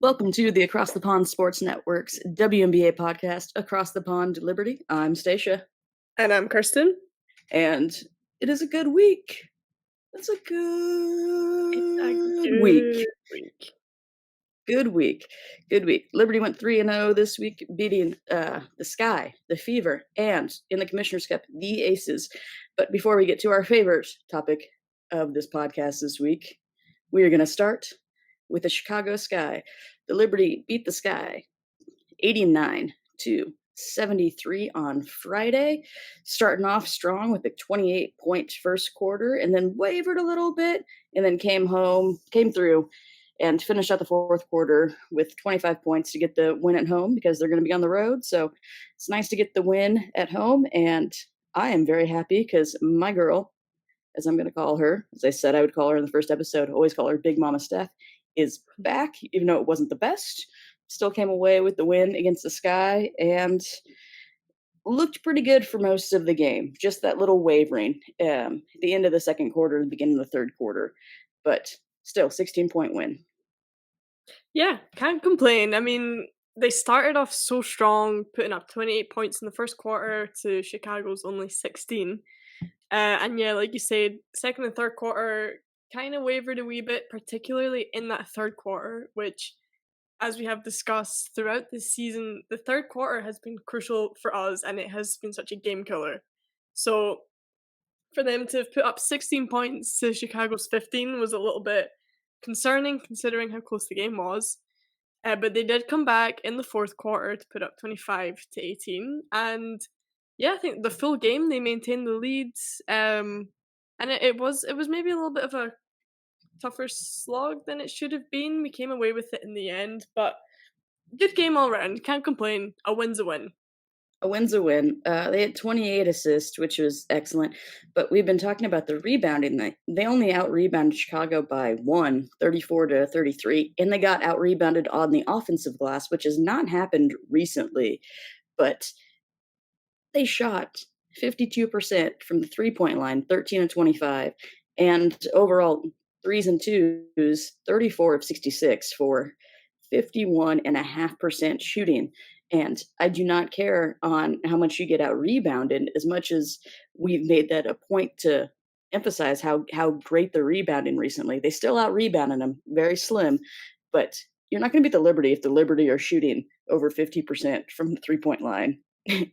Welcome to the Across the Pond Sports Network's WNBA podcast, Across the Pond Liberty. I'm Stacia, And I'm Kirstin. and it is a good week. It's a good week. Good week. Good week. Liberty went 3-0 this week, beating the Sky, the Fever, and in the Commissioner's Cup, the Aces. But before we get to our favorite topic of this podcast this week, we are going to start with the Chicago Sky. The Liberty beat the Sky 89-73 on Friday, starting off strong with a 28-point first quarter, and then wavered a little bit, and then came through, and finished out the fourth quarter with 25 points to get the win at home because they're going to be on the road. So it's nice to get the win at home, and I am very happy because my girl, as I'm going to call her, as I said I would call her in the first episode, always call her Big Mama Steph, is back, even though it wasn't the best. Still came away with the win against the Sky and looked pretty good for most of the game. Just that little wavering at the end of the second quarter, the beginning of the third quarter. But still, 16-point win. Yeah, can't complain. I mean, they started off so strong, putting up 28 points in the first quarter to Chicago's only 16. And yeah, like you said, second and third quarter kind of wavered a wee bit, particularly in that third quarter, which, as we have discussed throughout this season, the third quarter has been crucial for us and it has been such a game killer. So for them to have put up 16 points to Chicago's 15 was a little bit concerning considering how close the game was. But they did come back in the fourth quarter to put up 25-18, and yeah, I think the full game they maintained the lead. And it was maybe a little bit of a tougher slog than it should have been. We came away with it in the end, but good game all round. Can't complain. A win's a win. A win's a win. They had 28 assists, which was excellent. But we've been talking about the rebounding. They only out-rebounded Chicago by 34-33, and they got out-rebounded on the offensive glass, which has not happened recently. But they shot 52% from the three-point line, 13 of 25, and overall threes and twos, 34 of 66 for 51.5% shooting. And I do not care on how much you get out rebounded as much as we've made that a point to emphasize how great the rebounding recently. They still out rebounded them, very slim, but you're not going to beat the Liberty if the Liberty are shooting over 50% from the 3-point line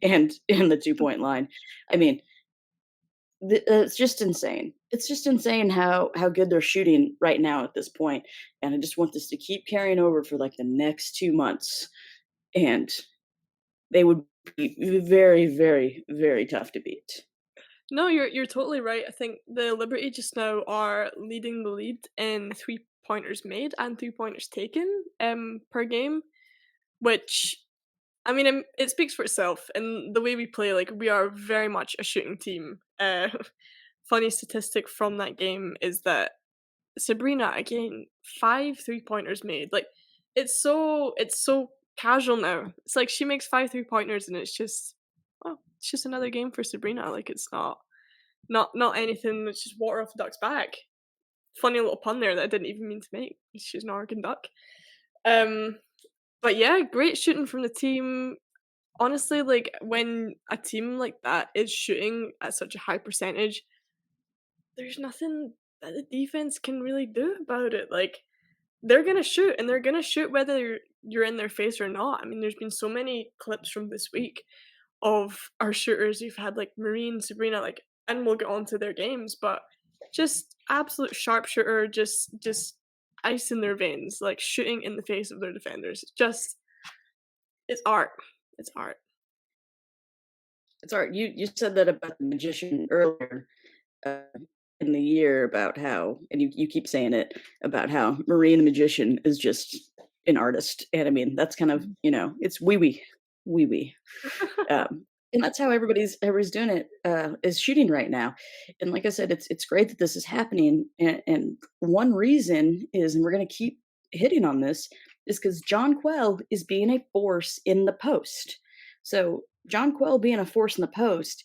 and in the 2-point line. I mean, it's just insane. It's just insane how good they're shooting right now at this point, and I just want this to keep carrying over for like the next 2 months, and they would be very, very, very tough to beat. No, you're totally right. I think the Liberty just now are leading the lead in 3-pointers made and 3-pointers taken per game, which I mean it speaks for itself. And the way we play, like we are very much a shooting team. Funny statistic from that game is that Sabrina again 5 3-pointers made. Like it's so casual now. It's like she makes 5 3-pointers and it's just it's just another game for Sabrina. Like it's not anything that's just water off a duck's back. Funny little pun there that I didn't even mean to make. She's an Oregon duck. Um, but yeah, great shooting from the team. Honestly, like when a team like that is shooting at such a high percentage, there's nothing that the defense can really do about it. Like they're gonna shoot, and they're gonna shoot whether you're in their face or not. I mean, there's been so many clips from this week of our shooters. You've had like Marine, Sabrina, like, and we'll get on to their games, but just absolute sharpshooter, just ice in their veins, like shooting in the face of their defenders. It's art. It's art. It's art. You said that about the magician earlier uh, in the year about how, and you keep saying it about how Marie the magician is just an artist, and I mean that's kind of it's wee wee. And that's how everybody's doing it, is shooting right now. And like I said, it's great that this is happening. And one reason is, and we're going to keep hitting on this, is because John Quell is being a force in the post. So John Quell being a force in the post,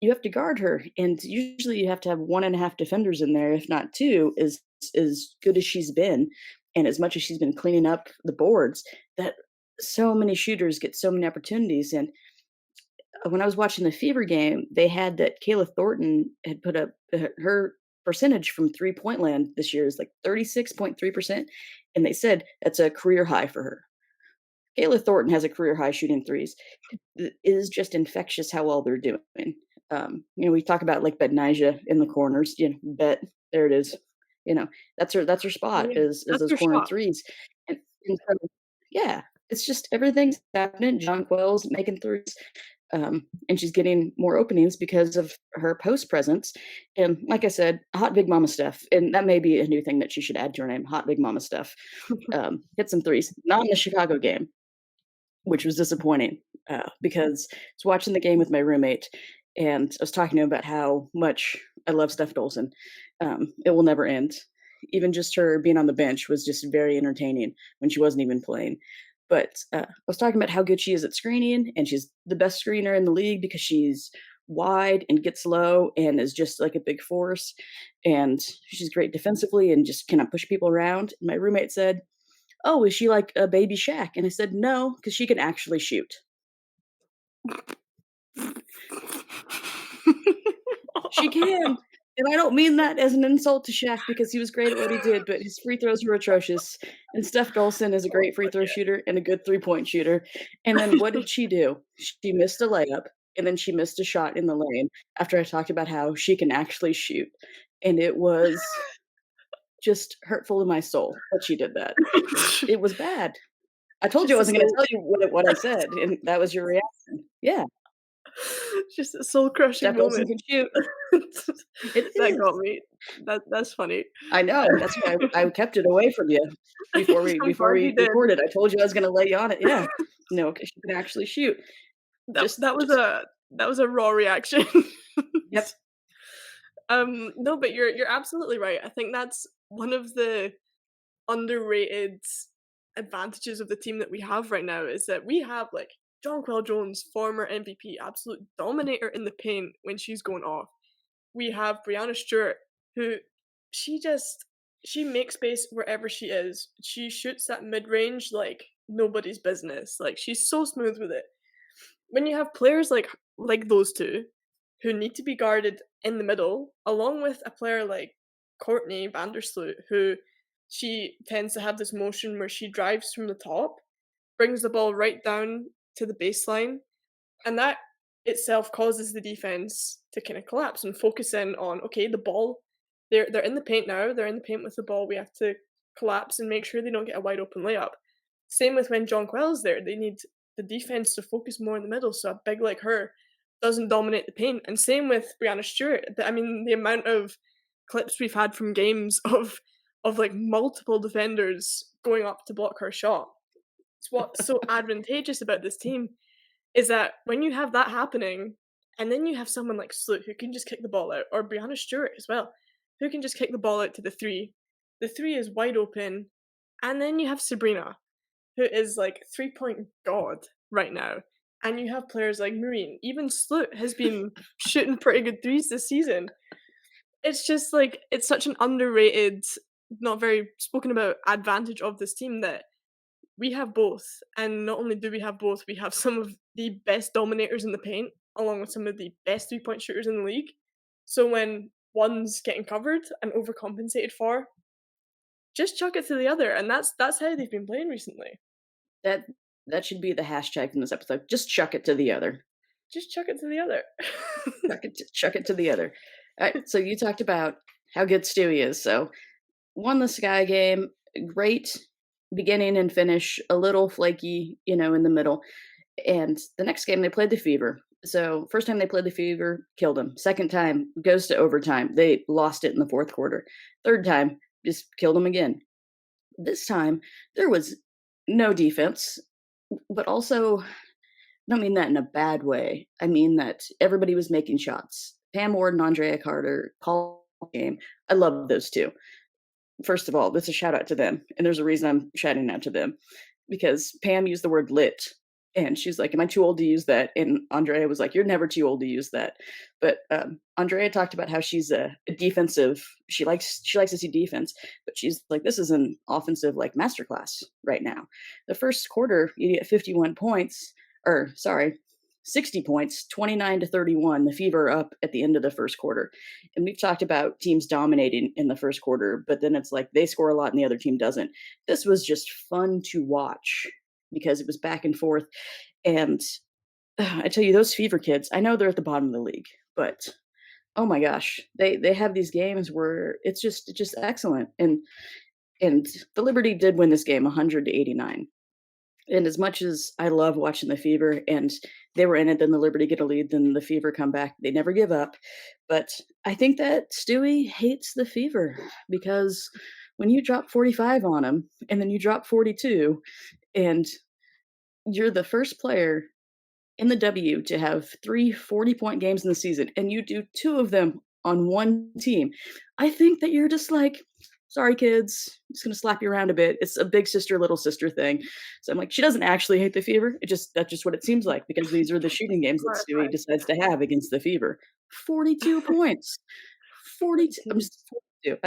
you have to guard her, and usually you have to have 1.5 defenders in there, if not two, as good as she's been. And as much as she's been cleaning up the boards, that so many shooters get so many opportunities. And when I was watching the Fever game, they had that Kayla Thornton had put up her percentage from 3-point land this year is like 36.3%. And they said that's a career high for her. Kayla Thornton has a career high shooting threes. It is just infectious how well they're doing. We talk about like Betnijah in the corners. Bet there it is. That's her spot Yeah, is that's those her corner shot. threes, and so yeah, it's just everything's happening. Jonquel's making threes, and she's getting more openings because of her post presence. And like I said, hot big mama stuff, and that may be a new thing that she should add to her name, hot big mama stuff. Hit some threes, not in the Chicago game, which was disappointing, because I was watching the game with my roommate, and I was talking to him about how much I love Steph Dolson. It will never end. Even just her being on the bench was just very entertaining when she wasn't even playing. But I was talking about how good she is at screening, and she's the best screener in the league because she's wide and gets low and is just like a big force. And she's great defensively and just cannot push people around. My roommate said, "Oh, is she like a baby Shaq?" And I said, "No, because she can actually shoot." She can, and I don't mean that as an insult to Shaq because he was great at what he did, but his free throws were atrocious, and Steph Dolson is a great free throw shooter and a good three-point shooter, and then what did she do? She missed a layup, and then she missed a shot in the lane after I talked about how she can actually shoot, and it was just hurtful to my soul that she did that. It was bad. I told you I Just a wasn't gonna soul tell you what I said, and that was your reaction. Yeah, just a soul-crushing Steph Dolson moment. can shoot. It That got is. me. That's funny. I know, that's why I kept it away from you before we I'm before glad you we did. recorded. I told you I was gonna lay you on it, yeah. No, because you can actually shoot. That Just that was just a that was a raw reaction. Yep. No, but you're absolutely right. I think that's one of the underrated advantages of the team that we have right now is that we have like Jonquel Jones, former MVP, absolute dominator in the paint when she's going off. We have Brianna Stewart, who she just she makes space wherever she is. She shoots that mid range like nobody's business. Like she's so smooth with it. When you have players like those two, who need to be guarded in the middle, along with a player like Courtney Vandersloot, who she tends to have this motion where she drives from the top, brings the ball right down to the baseline, and that itself causes the defense to kind of collapse and focus in on okay, the ball. They're in the paint now. They're in the paint with the ball. We have to collapse and make sure they don't get a wide open layup. Same with when John Quell's there. They need the defense to focus more in the middle, so a big like her doesn't dominate the paint. And same with Brianna Stewart. I mean, the amount of clips we've had from games of like multiple defenders going up to block her shot. It's what's so advantageous about this team is that when you have that happening, and then you have someone like Sloot who can just kick the ball out, or Brianna Stewart as well, who can just kick the ball out to the three. The three is wide open, and then you have Sabrina, who is like 3-point god right now. And you have players like Marine. Even Sloot has been shooting pretty good threes this season. It's just like it's such an underrated, not very spoken about advantage of this team that we have both. And not only do we have both, we have some of the best dominators in the paint, along with some of the best 3-point shooters in the league. So when one's getting covered and overcompensated for, just chuck it to the other. And that's how they've been playing recently. That that should be the hashtag from this episode. Just chuck it to the other. Just chuck it to the other. Chuck it to the other. Alright, so you talked about how good Stewie is, so won the Sky game, great beginning and finish, a little flaky, in the middle. And the next game they played the Fever. So first time they played the Fever, killed them. Second time goes to overtime. They lost it in the fourth quarter. Third time, just killed them again. This time there was no defense, but also I don't mean that in a bad way. I mean that everybody was making shots. Pam Ward and Andrea Carter called the game. I love those two. First of all, this is a shout out to them, and there's a reason I'm shouting out to them because Pam used the word lit And she's like, "Am I too old to use that?" And Andrea was like, "You're never too old to use that." But Andrea talked about how she's a defensive. She likes to see defense, but she's like, "This is an offensive like masterclass right now." The first quarter, you get 51 points, or sorry, 60 points, 29-31. The Fever up at the end of the first quarter, and we've talked about teams dominating in the first quarter, but then it's like they score a lot and the other team doesn't. This was just fun to watch because it was back and forth and I tell you, those Fever kids, I know they're at the bottom of the league, but oh my gosh, they have these games where it's just excellent. And the Liberty did win this game 100-89. And as much as I love watching the Fever and they were in it, then the Liberty get a lead, then the Fever come back. They never give up. But I think that Stewie hates the Fever because when you drop 45 on them and then you drop 42 and you're the first player in the W to have 3 40-point games in the season, and you do 2 of them on one team, I think that you're just like, "Sorry, kids, I'm just gonna slap you around a bit." It's a big sister, little sister thing. So I'm like, she doesn't actually hate the Fever. That's just what it seems like because these are the shooting games that Stewie Clarify. decides to have against the Fever. 42 points. 42. I'm 42. just 42.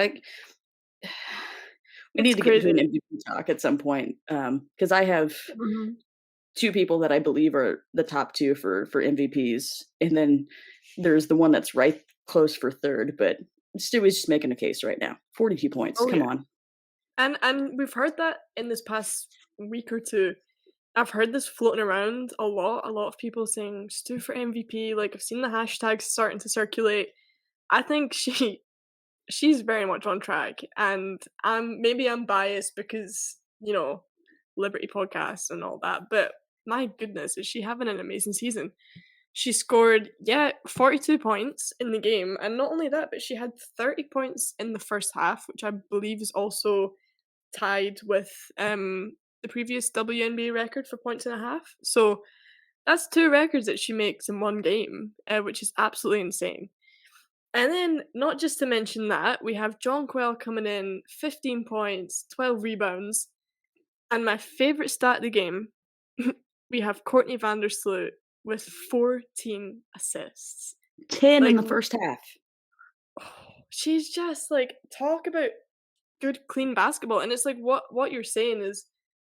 We It's need to get into an crazy. MVP talk at some point, because I have Mhm. 2 people that I believe are the top 2 for MVPs, and then there's the one that's right close for 3rd, but Stewie's just making a case right now. 42 points, Oh, come yeah. on. And we've heard that in this past week or 2. I've heard this floating around a lot of people saying, "Stu for MVP," like, I've seen the hashtags starting to circulate. I think she's very much on track, and maybe I'm biased because, Liberty podcasts and all that, but my goodness, is she having an amazing season. She scored, yeah, 42 points in the game, and not only that, but she had 30 points in the first half, which I believe is also tied with, the previous WNBA record for points and a half. So, that's 2 records that she makes in 1 game, which is absolutely insane. And then, not just to mention that, we have John Quell coming in, 15 points, 12 rebounds, and my favorite stat of the game, we have Courtney Vandersloot with 14 assists. 10 in Like, the first half. she's just like, talk about good, clean basketball. And it's like what you're saying is,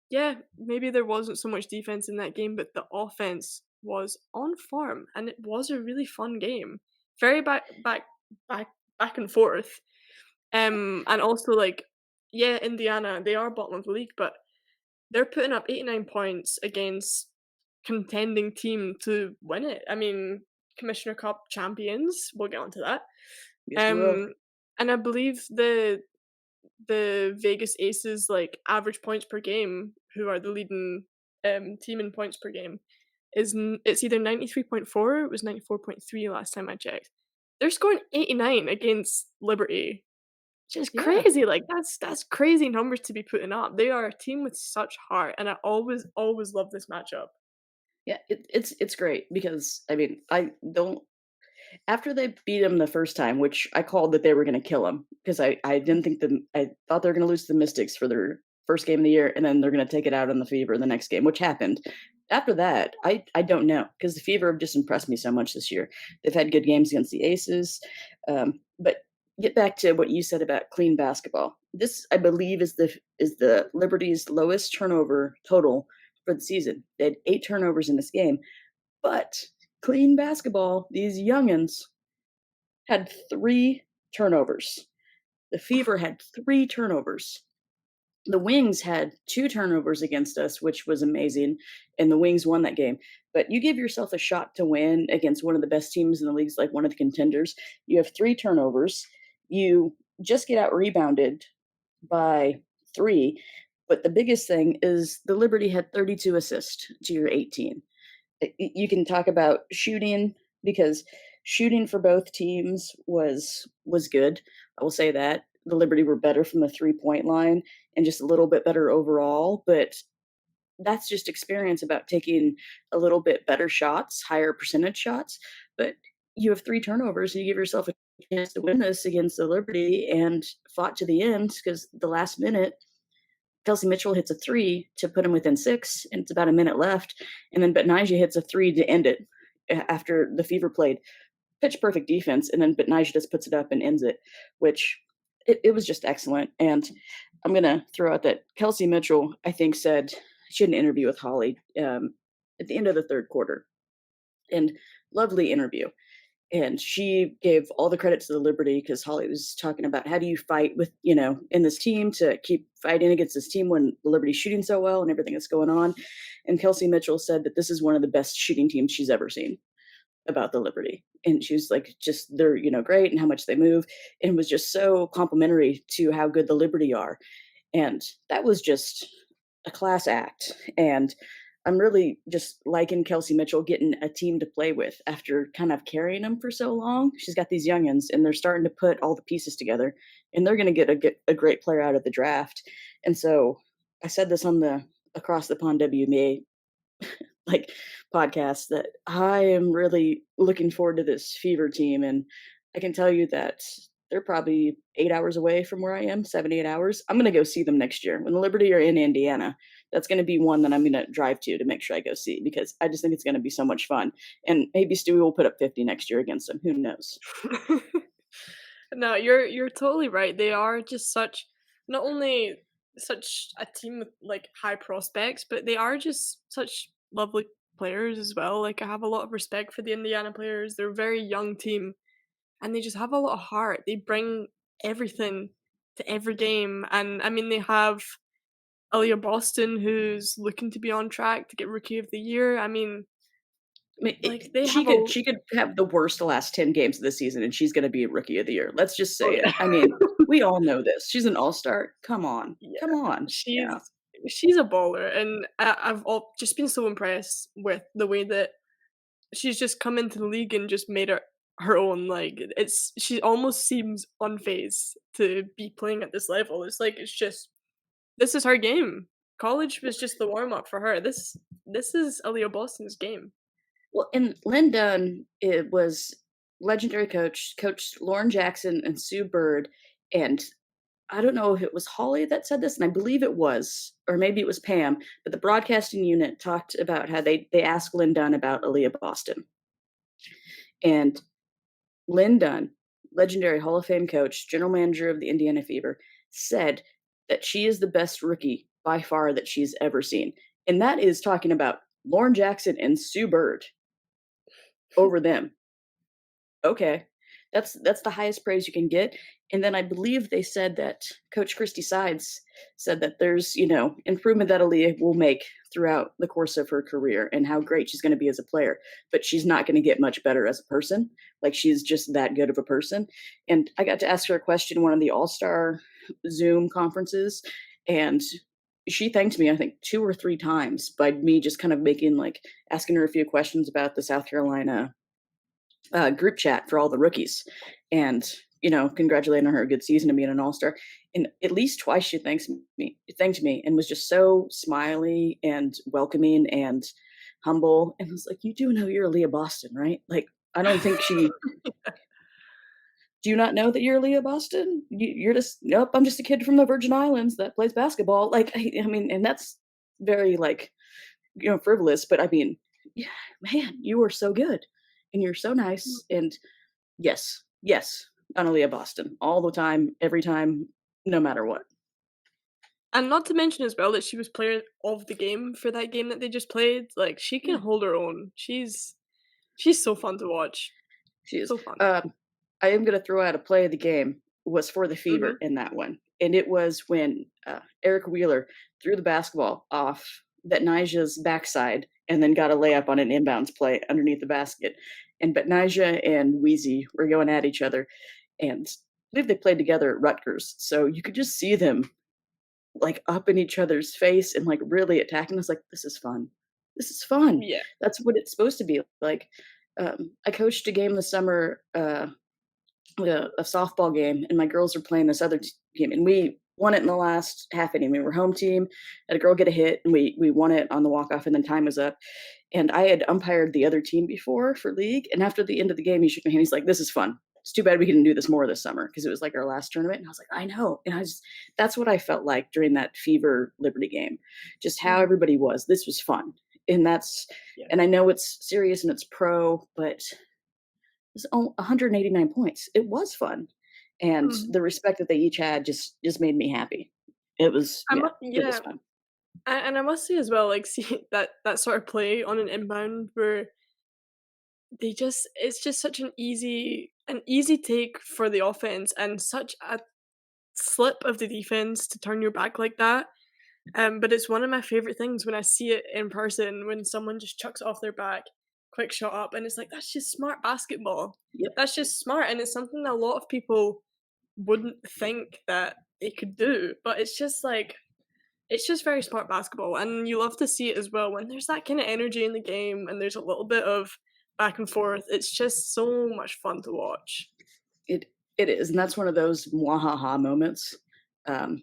yeah, maybe there wasn't so much defense in that game, but the offense was on form, and it was a really fun game. Very back, back and forth. And also like, yeah, Indiana, they are bottom of the league, but they're putting up 89 points against contending team to win it. I mean, Commissioner Cup champions, we'll get onto that. Yes, we will. Um, and I believe the Vegas Aces like average points per game, who are the leading team in points per game, it's either 93.4 or it was 94.3 last time I checked. They're scoring 89 against Liberty. Just Yeah. crazy, like, that's crazy numbers to be putting up. They are a team with such heart, and I always love this matchup. Yeah, it's great because, I mean, I don't after they beat him the first time, which I called that they were gonna kill him because I didn't think I thought they were gonna lose to the Mystics for their first game of the year, and then they're gonna take it out on the Fever in the next game, which happened. After that, I don't know because the Fever have just impressed me so much this year. They've had good games against the Aces, but get back to what you said about clean basketball. This, I believe, is the Liberty's lowest turnover total for the season. They had 8 turnovers in this game, but clean basketball, these youngins had 3 turnovers. The Fever had 3 turnovers. The Wings had 2 turnovers against us, which was amazing, and the Wings won that game. But you give yourself a shot to win against one of the best teams in the leagues, like one of the contenders. You have 3 turnovers. You just get out rebounded by 3. But the biggest thing is the Liberty had 32 assists to your 18. You can talk about shooting because shooting for both teams was good. I will say that the Liberty were better from the 3-point line and just a little bit better overall, but that's just experience about taking a little bit better shots, higher percentage shots. But you have 3 turnovers, and you give yourself a chance to win this against the Liberty and fought to the end because the last minute Kelsey Mitchell hits a three to put him within 6, and it's about a minute left. And then Betnijah hits a three to end it after the Fever played pitch perfect defense, and then Betnijah just puts it up and ends it, which it was just excellent. And I'm gonna throw out that Kelsey Mitchell, I think, said she had an interview with Holly at the end of the third quarter, and lovely interview. And she gave all the credit to the Liberty because Holly was talking about how do you fight with, in this team to keep fighting against this team when the Liberty's shooting so well and everything that's going on. And Kelsey Mitchell said that this is one of the best shooting teams she's ever seen about the Liberty. And she was like, just they're, great and how much they move. And was just so complimentary to how good the Liberty are. And that was just a class act. And I'm really just liking Kelsey Mitchell getting a team to play with after kind of carrying them for so long. She's got these youngins, and they're starting to put all the pieces together, and they're going to get a great player out of the draft. And so I said this on the Across the Pond WMA like podcast that I am really looking forward to this Fever team, and I can tell you that they're probably 8 hours away from where I am, 7, 8 hours. I'm going to go see them next year when the Liberty are in Indiana. That's going to be one that I'm going to drive to make sure I go see because I just think it's going to be so much fun. And maybe Stewie will put up 50 next year against them. Who knows? No, you're totally right. They are just such not only such a team with like high prospects, but they are just such lovely players as well. Like I have a lot of respect for the Indiana players. They're a very young team and they just have a lot of heart. They bring everything to every game. And I mean they have Aaliyah Boston who's looking to be on track to get rookie of the year. I mean, I mean, like they she have could a she could have the worst last 10 games of the season, and she's going to be Rookie of the Year. Let's just oh say it. yeah. I mean, we all know this. She's an all-star. Come on, Yeah, come on. Yeah. she's she's a baller, and just been so impressed with the way that she's just come into the league and just made her own. Like she almost seems unfazed to be playing at this level. It's like it's just this is her game. College was just the warm up for her. This is Aaliyah Boston's game. Well, and Lynn Dunn, it was legendary coach, coached Lauren Jackson and Sue Bird, and I don't know if it was Holly that said this, and I believe it was, or maybe it was Pam, but the broadcasting unit talked about how they asked Lynn Dunn about Aaliyah Boston. And Lynn Dunn, legendary Hall of Fame coach, general manager of the Indiana Fever, said that she is the best rookie by far that she's ever seen. And that is talking about Lauren Jackson and Sue Bird over them. Okay. That's the highest praise you can get. And then I believe they said that Coach Christy Sides said that there's, improvement that Aaliyah will make throughout the course of her career and how great she's going to be as a player, but she's not going to get much better as a person. Like she's just that good of a person. And I got to ask her a question in one of the All-Star Zoom conferences, and she thanked me, I think 2 or 3 times by me just kind of asking her a few questions about the South Carolina group chat for all the rookies and congratulating her a good season and being an all-star. And at least twice she thanked me and was just so smiley and welcoming and humble, and was like, you do know you're Aaliyah Boston, right? Like I don't think she do you not know that you're Aaliyah Boston? You're just nope, I'm just a kid from the Virgin Islands that plays basketball. Like I mean, and that's very frivolous, but I mean, yeah, man, you are so good and you're so nice. And yes, yes, Analia Boston, all the time, every time, no matter what. And not to mention as well that she was player of the game for that game that they just played. Like she can Yeah, hold her own. She's so fun to watch. she is. So fun. I am going to throw out a play of the game was for the Fever Mhm. in that one. And it was when Eric Wheeler threw the basketball off Betnijah's backside and then got a layup on an inbounds play underneath the basket. And Betnijah and Wheezy were going at each other. And I believe they played together at Rutgers. So you could just see them like up in each other's face and like really attacking us like, this is fun. This is fun. Yeah. That's what it's supposed to be like. I coached a game this summer, a softball game, and my girls were playing this other team, and we won it in the last half inning. We were home team, had a girl get a hit, and we won it on the walk off, and then time was up. And I had umpired the other team before for league, and after the end of the game, he shook my hand. He's like, "This is fun. it's too bad we can do this more this summer because it was like our last tournament. And I was like, I know. And that's what I felt like during that Fever Liberty game, just how Mhm. everybody was. This was fun. And Yeah. and I know it's serious and it's pro, but it's 189 points. It was fun. And Mhm. the respect that they each had just made me happy. It was, I mu yeah, it was yeah, fun. and I must say as well, like, see that sort of play on an inbound where they just it's just such an easy take for the offense and such a slip of the defense to turn your back like that. But it's one of my favorite things when I see it in person when someone just chucks it off their back, quick shot up, and it's like that's just smart basketball. Yep. That's just smart, and it's something that a lot of people wouldn't think that they could do. But it's just like it's just very smart basketball, and you love to see it as well when there's that kind of energy in the game and there's a little bit of back and forth. It's just so much fun to watch. It it is. And that's one of those mwahaha moments. Um,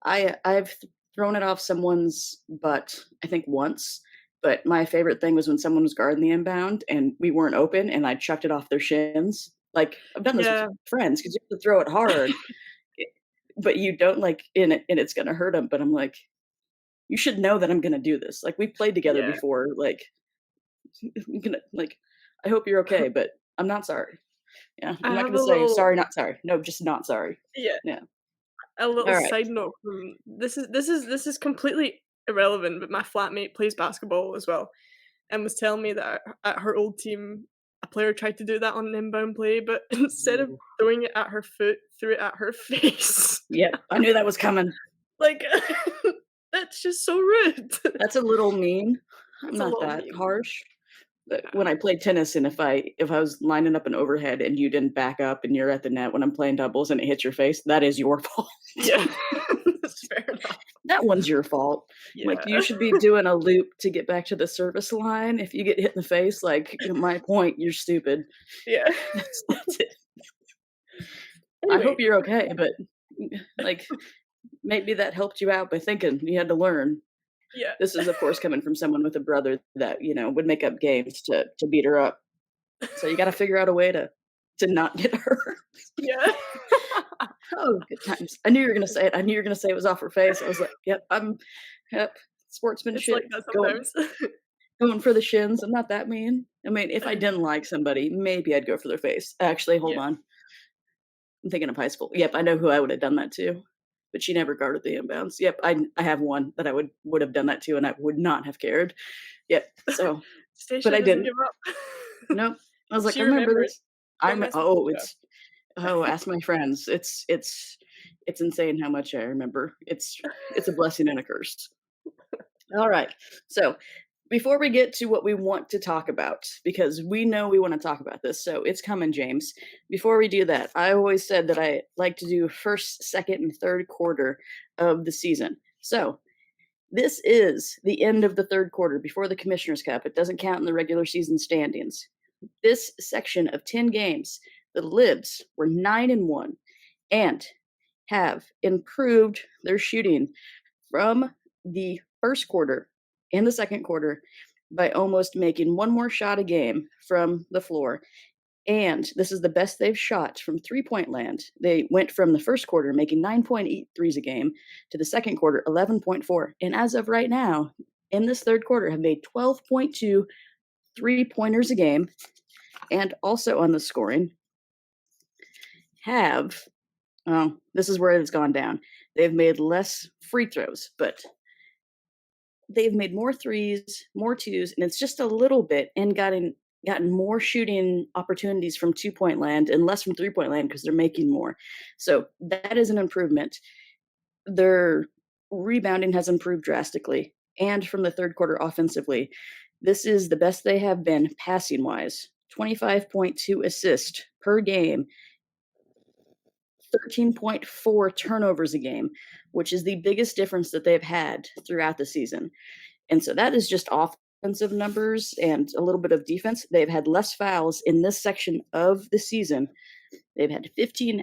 I've thrown it off someone's butt, I think once, but my favorite thing was when someone was guarding the inbound and we weren't open and I chucked it off their shins. Like, I've done this with Yeah, friends because you have to throw it hard, eh, but you don't like in it and it's gonna hurt them. But I'm like, "You should know that I'm gonna do this." Like, we've played together yeah. before, like, I'm gonna like, "I hope you're okay, but I'm not sorry." Yeah, I I'm not have gonna a say, little "Sorry, not sorry." No, just not sorry. yeah. Yeah. A little Alright. side note from this is completely irrelevant, but my flatmate plays basketball as well, and was telling me that at her old team, a player tried to do that on an inbound play, but instead of Ooh. throwing it at her foot, threw it at her face. Yep, I knew that was coming. Like, that's just so rude. That's a little mean. I'm It's a not little that mean. harsh. But Yeah. when I played tennis and if I was lining up an overhead and you didn't back up and you're at the net when I'm playing doubles and it hits your face, that is your fault. Yeah. That's fair enough. That one's your fault. Like, Yeah. you should be doing a loop to get back to the service line. If you get hit in the face, like, my point, you're stupid. Yeah. That's it. I hope Anyway, you're okay, but, like, maybe that helped you out by thinking you had to learn. yeah. This is, of course, coming from someone with a brother that, would make up games to beat her up. So you gotta figure out a way to not get hurt. Yeah. Oh, good times. I knew you were gonna say it. I knew you were gonna say it was off her face. I was like, "Yep, yep, It's like sportsmanship, that going sometimes. going for the shins. I'm not that mean." I mean, if I didn't like somebody, maybe I'd go for their face. Actually, hold Yeah. on. I'm thinking of high school. Yep, I know who I would have done that to, but she never guarded the inbounds. Yep, I have one that I would have done that to, and I would not have cared. Yep, so but Stacia I doesn't didn't. give up. Nope. I was like, She "I remember remembers. this." Don't mess with Stacia. Ask my friends. It's insane how much I remember. It's a blessing and a curse. Alright. So, before we get to what we want to talk about, because we know we wanna talk about this, so it's coming, James. Before we do that, I always said that I like to do first, second, and third quarter of the season. So, this is the end of the third quarter before the Commissioner's Cup. It doesn't count in the regular season standings. This section of 10 games, the Libs were 9-1 and have improved their shooting from the first quarter and the second quarter by almost making one more shot a game from the floor. And this is the best they've shot from 3-point land. They went from the first quarter making 9.8 threes a game to the second quarter 11.4. And as of right now, in this third quarter, have made 12.2 3-pointers a game. And also on the scoring, have this is where it's gone down. They've made less free throws, but they've made more threes, more twos, and it's just a little bit, and gotten more shooting opportunities from 2-point land and less from 3-point land because they're making more. So that is an improvement. Their rebounding has improved drastically, and from the third quarter offensively, this is the best they have been passing wise. 25.2 assists per game, 13.4 turnovers a game, which is the biggest difference that they've had throughout the season. And so that is just offensive numbers and a little bit of defense. They've had less fouls in this section of the season. They've had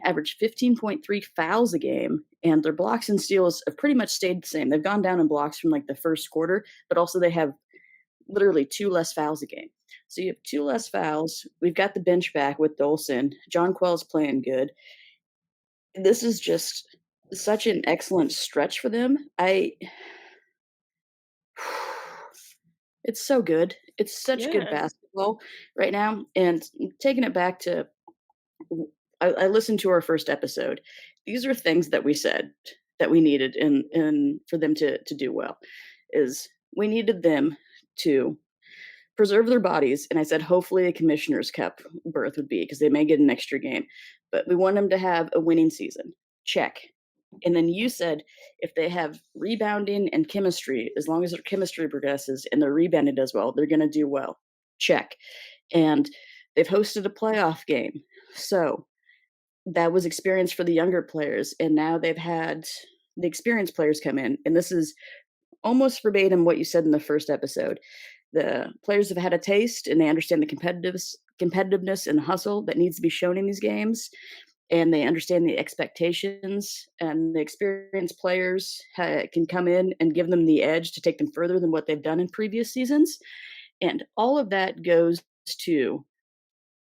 average 15.3 fouls a game, and their blocks and steals have pretty much stayed the same. They've gone down in blocks from like the first quarter, but also they have literally 2 less fouls a game. So you have 2 less fouls. We've got the bench back with Dolson. John Quell's playing good. This is just such an excellent stretch for them. It's so good. It's such good Yeah. basketball right now, and taking it back to I listened to our first episode. These are things that we said that we needed in for them to do well, is we needed them to preserve their bodies, and I said hopefully a Commissioner's Cup berth would be because they may get an extra game, but we want them to have a winning season. Check. And then you said if they have rebounding and chemistry, as long as their chemistry progresses and their rebounding does well, they're going to do well. Check. And they've hosted a playoff game. So that was experience for the younger players. And now they've had the experienced players come in. And this is almost verbatim what you said in the first episode. The players have had a taste and they understand the competitiveness and hustle that needs to be shown in these games, and they understand the expectations, and the experienced players can come in and give them the edge to take them further than what they've done in previous seasons. And all of that goes to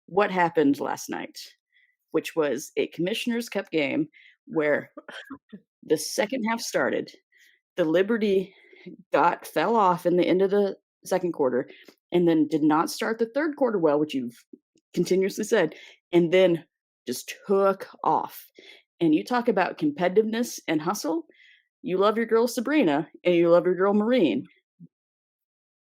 what happened last night, which was a Commissioner's Cup game where the second half started. The Liberty fell off in the end of the second quarter, and then did not start the third quarter well, which you've continuously said, and then just took off. And you talk about competitiveness and hustle. You love your girl Sabrina and you love your girl Marine.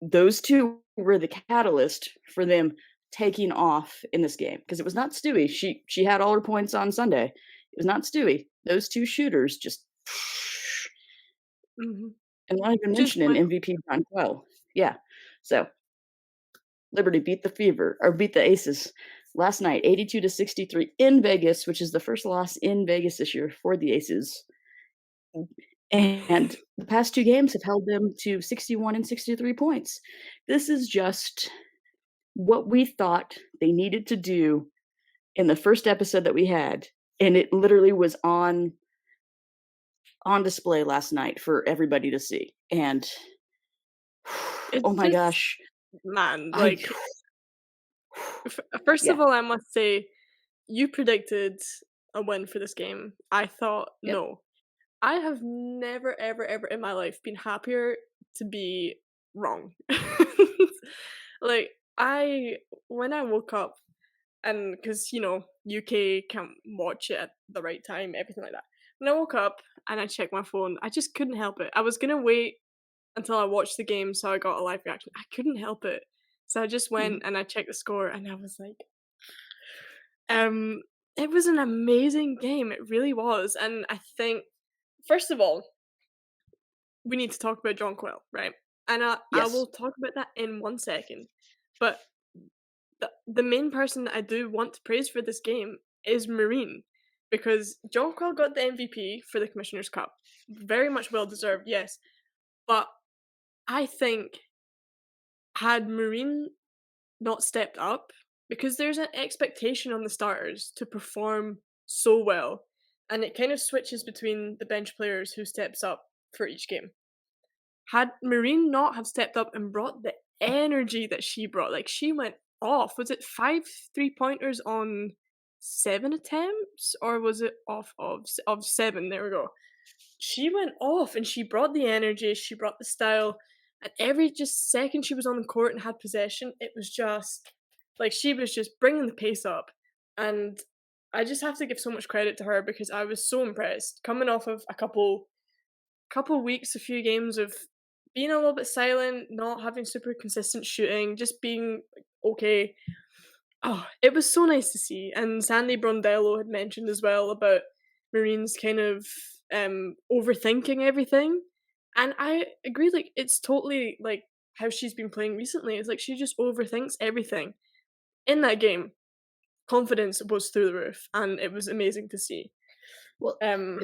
Those two were the catalyst for them taking off in this game, because it was not Stewie. She had all her points on Sunday. It was not Stewie. Those two shooters just Mhm. and not even Just mentioning went MVP John Quell. Yeah. So Liberty beat the Fever or beat the Aces last night, 82-63 in Vegas, which is the first loss in Vegas this year for the Aces. And the past 2 games have held them to 61 and 63 points. This is just what we thought they needed to do in the first episode that we had, and it literally was on display last night for everybody to see. And it's oh my just gosh, man, I like, first yeah, of all, I must say, you predicted a win for this game. I thought, yep. "No." I have never, ever, ever in my life been happier to be wrong. Like, I when I woke up, and because UK can't watch it at the right time, everything like that. When I woke up and I checked my phone, I just couldn't help it. I was gonna wait until I watched the game so I got a live reaction. I couldn't help it. So I just Mhm. went and I checked the score and I was like, um, it was an amazing game. It really was. And I think, first of all, we need to talk about John Quill, right? And I Yes. will talk about that in 1 second. But the main person that I do want to praise for this game is Marine, because John Quill got the MVP for the Commissioner's Cup. Very much well deserved, yes. But I think had Marine not stepped up, because there's an expectation on the starters to perform so well, and it kind of switches between the bench players who steps up for each game. Had Marine not have stepped up and brought the energy that she brought, like she went off. Was it 5 3-pointers on 7 attempts, or was it off of 7? There we go. She went off and she brought the energy, she brought the style, and every just second she was on the court and had possession, it was just like she was just bringing the pace up. And I just have to give so much credit to her because I was so impressed coming off of a couple weeks, a few games of being a little bit silent, not having super consistent shooting, just being okay. Oh, it was so nice to see. And Sandy Brondello had mentioned as well about Marine's kind of overthinking everything. And I agree, like it's totally like how she's been playing recently. It's like she just overthinks everything. In that game, confidence was through the roof and it was amazing to see. Well, Um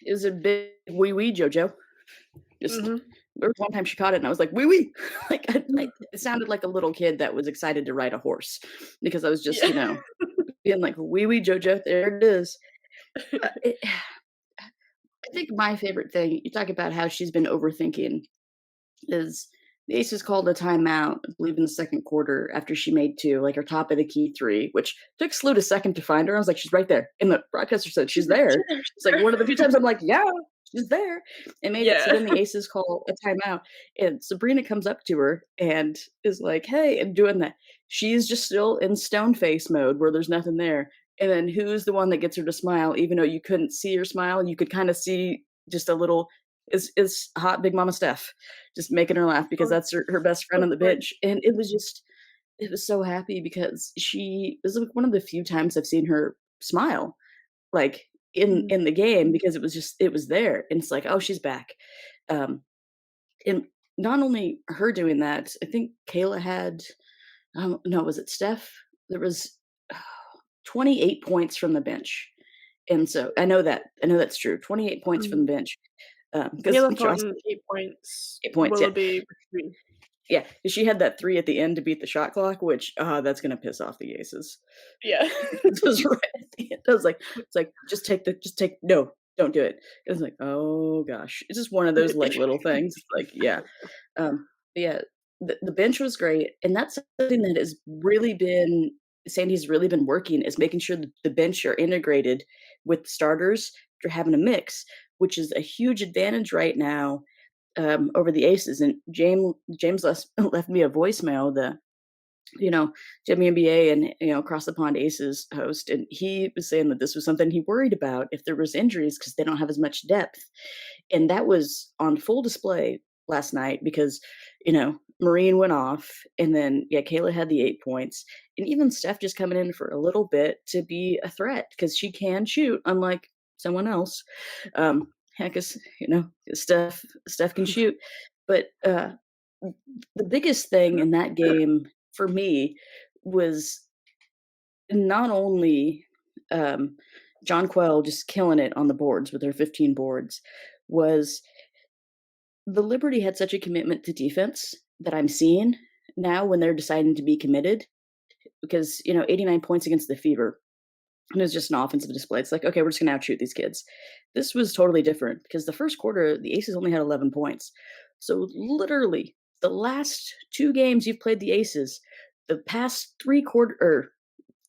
it's a big wee wee JoJo. Just mhm. there was one time she caught it and I was like, wee wee. Like it sounded like a little kid that was excited to ride a horse because I was just, Yeah. being like, wee wee JoJo, there it is. I think my favorite thing, you talk about how she's been overthinking, is the Aces called a timeout, I believe in the second quarter after she made 2, like her top of the key 3, which took Sloot a second to find her. I was like, "She's right there." And the broadcaster said, She's "She's there, she's there." there, she's It's like there. one of the few times I'm like, "Yeah, she's there," and made it. So Yeah. then the Aces call a timeout, and Sabrina comes up to her and is like, "Hey," and doing that. She's just still in stone face mode where there's nothing there. And then who's the one that gets her to smile, even though you couldn't see her smile, and you could kinda see just a little is hot Big Mama Steph, just making her laugh because Oh, that's her best friend of on the course. bench, and it was so happy because she this is like one of the few times I've seen her smile, like, Mhm. in the game because it was there, and it's like, "Oh, she's back." Um, and not only her doing that, I think Kayla had, no, was it Steph? There was 28 points from the bench, and so I know that's true, 28 points from Mhm. the bench, because Caleb Johnson on 8 points, 8 points, yeah. Willoughby with 3. Yeah, 'cause she had that 3 at the end to beat the shot clock, which, that's gonna piss off the Aces. Yeah. It was right at the end. I was like it's like, just take no, don't do it." It was like, "Oh gosh." It's just one of those, like, little things. It's like, yeah. But yeah, the bench was great, and that's something that has really been Sandy's really been working is making sure that the bench are integrated with the starters. They're having a mix, which is a huge advantage right now over the Aces. And James left me a voicemail, the WNBA and Across the Pond Aces host, and he was saying that this was something he worried about if there was injuries because they don't have as much depth, and that was on full display last night because Marine went off, and then yeah, Kayla had the 8 points, and even Steph just coming in for a little bit to be a threat because she can shoot, unlike someone else. Heck, because Steph can shoot, but the biggest thing in that game for me was not only um, John Quell just killing it on the boards with her 15 boards, was the Liberty had such a commitment to defense that I'm seeing now when they're deciding to be committed because 89 points against the Fever, and it was just an offensive display. It's like, okay, we're just gonna outshoot these kids. This was totally different because the first quarter, the Aces only had 11 points. So literally, the last 2 games you've played the Aces, the past 3 quarter or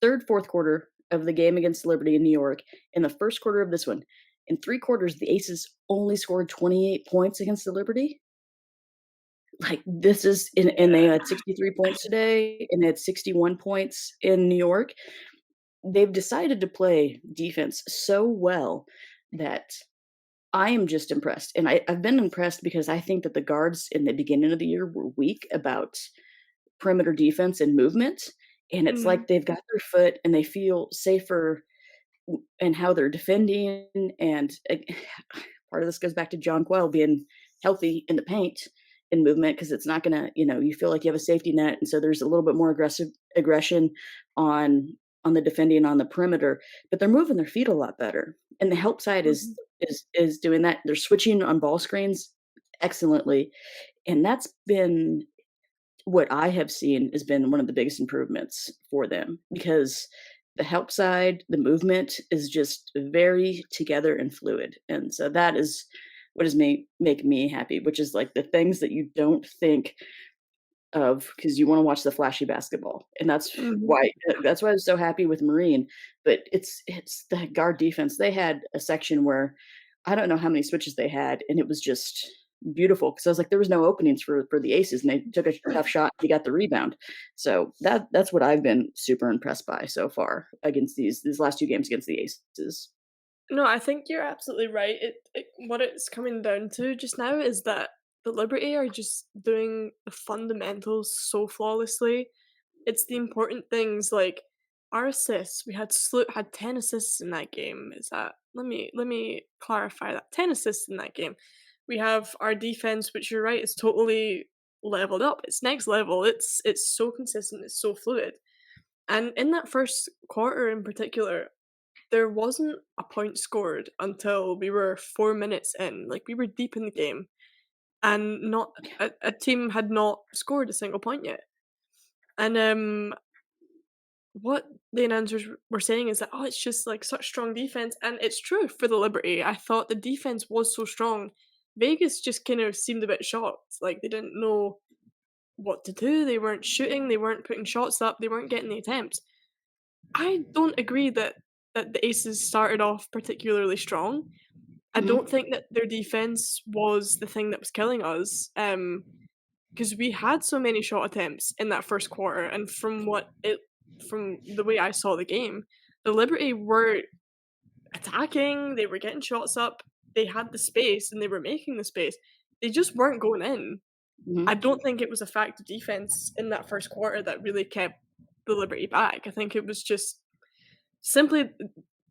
3rd, 4th quarter of the game against Liberty in New York, and the first quarter of this one, in 3 quarters, the Aces only scored 28 points against the Liberty. Like, this is and they Yeah. had 63 points today, and they had 61 points in New York. They've decided to play defense so well that I am just impressed, and I've been impressed because I think that the guards in the beginning of the year were weak about perimeter defense and movement, and it's Mhm. like they've got their foot and they feel safer in how they're defending, and, part of this goes back to John Quell being healthy in the paint and movement because it's not gonna you feel like you have a safety net, and so there's a little bit more aggression on the defending on the perimeter, but they're moving their feet a lot better, and the help side Mhm. is doing that. They're switching on ball screens excellently, and that's been what I have seen has been one of the biggest improvements for them because the help side, the movement is just very together and fluid. And so that is what does make me happy, which is like the things that you don't think of because you want to watch the flashy basketball. And Mhm. that's why I was so happy with Marine. But it's the guard defense. They had a section where I don't know how many switches they had, and it was just beautiful because I was like, there was no openings for the Aces, and they took a tough shot. He got the rebound, so that's what I've been super impressed by so far against these last 2 games against the Aces. No, I think you're absolutely right. It what it's coming down to just now is that the Liberty are just doing the fundamentals so flawlessly. It's the important things like our assists. We had Sloot had 10 assists in that game. Is that let me clarify that. 10 assists in that game. We have our defense, which you're right, is totally leveled up. It's next level. It's so consistent, it's so fluid. And in that first quarter in particular, there wasn't a point scored until we were 4 minutes in, like, we were deep in the game, and not a team had not scored a single point yet. And, what the announcers were saying is that, "Oh, it's just, like, such strong defense," and it's true for the Liberty. I thought the defense was so strong. Vegas just kind of seemed a bit shocked, like, they didn't know. what to do. They weren't shooting, they weren't putting shots up, they weren't getting the attempts. I don't agree that the Aces started off particularly strong. I Mhm, don't think that their defense was the thing that was killing us. Because we had so many shot attempts in that first quarter, and from the way I saw the game, the Liberty were attacking, they were getting shots up, they had the space, and they were making the space. They just weren't going in. mhm, I don't think it was a fact of defense in that first quarter that really kept the Liberty back. I think it was just simply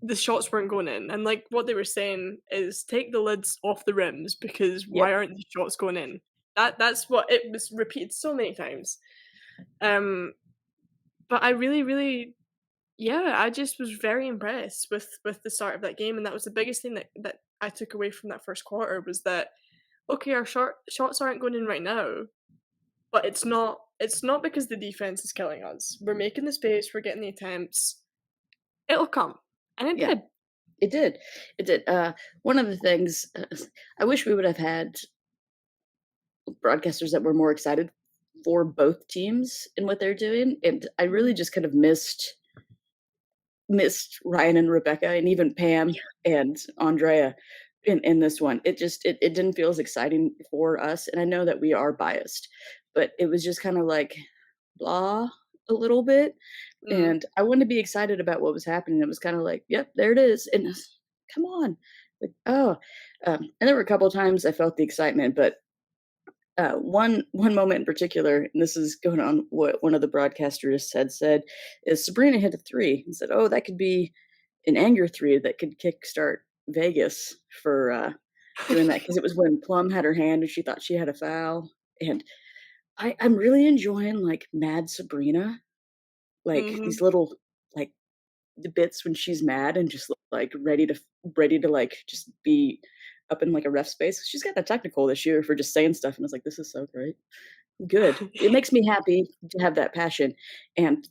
the shots weren't going in, and, like, what they were saying is, "Take the lids off the rims because why yep, aren't the shots going in?" That's what it was repeated so many times. Um, but I really, really yeah, I just was very impressed with the start of that game, and that was the biggest thing that I took away from that first quarter was that, okay, our shots aren't going in right now, but it's not because the defense is killing us. We're making the space, we're getting the attempts. It'll come, and it yeah, did. it did, it did, one of the things, I wish we would have had broadcasters that were more excited for both teams and what they're doing, and I really Mhm. just kind of missed Ryan and Rebecca and even Pam and Andrea in this one. It didn't feel as exciting for us, and I know that we are biased, but it was just kinda like, blah, a little bit, Mm. and I wanted to be excited about what was happening. It was kinda like, "Yep, there it is," and come on, like, oh, and there were a couple times I felt the excitement, but one moment in particular, and this is going on what one of the broadcasters had said, is Sabrina hit a three and said, "Oh, that could be an anger three that could kickstart Vegas for doing that," because it was when Plum had her hand and she thought she had a foul. And I'm really enjoying like Mad Sabrina, like these Mhm. little like the bits when she's mad and just like ready to like just be up in like a ref space. She's got that technical this year for just saying stuff, and I was like, "This is so great." Good. It makes me happy to have that passion, and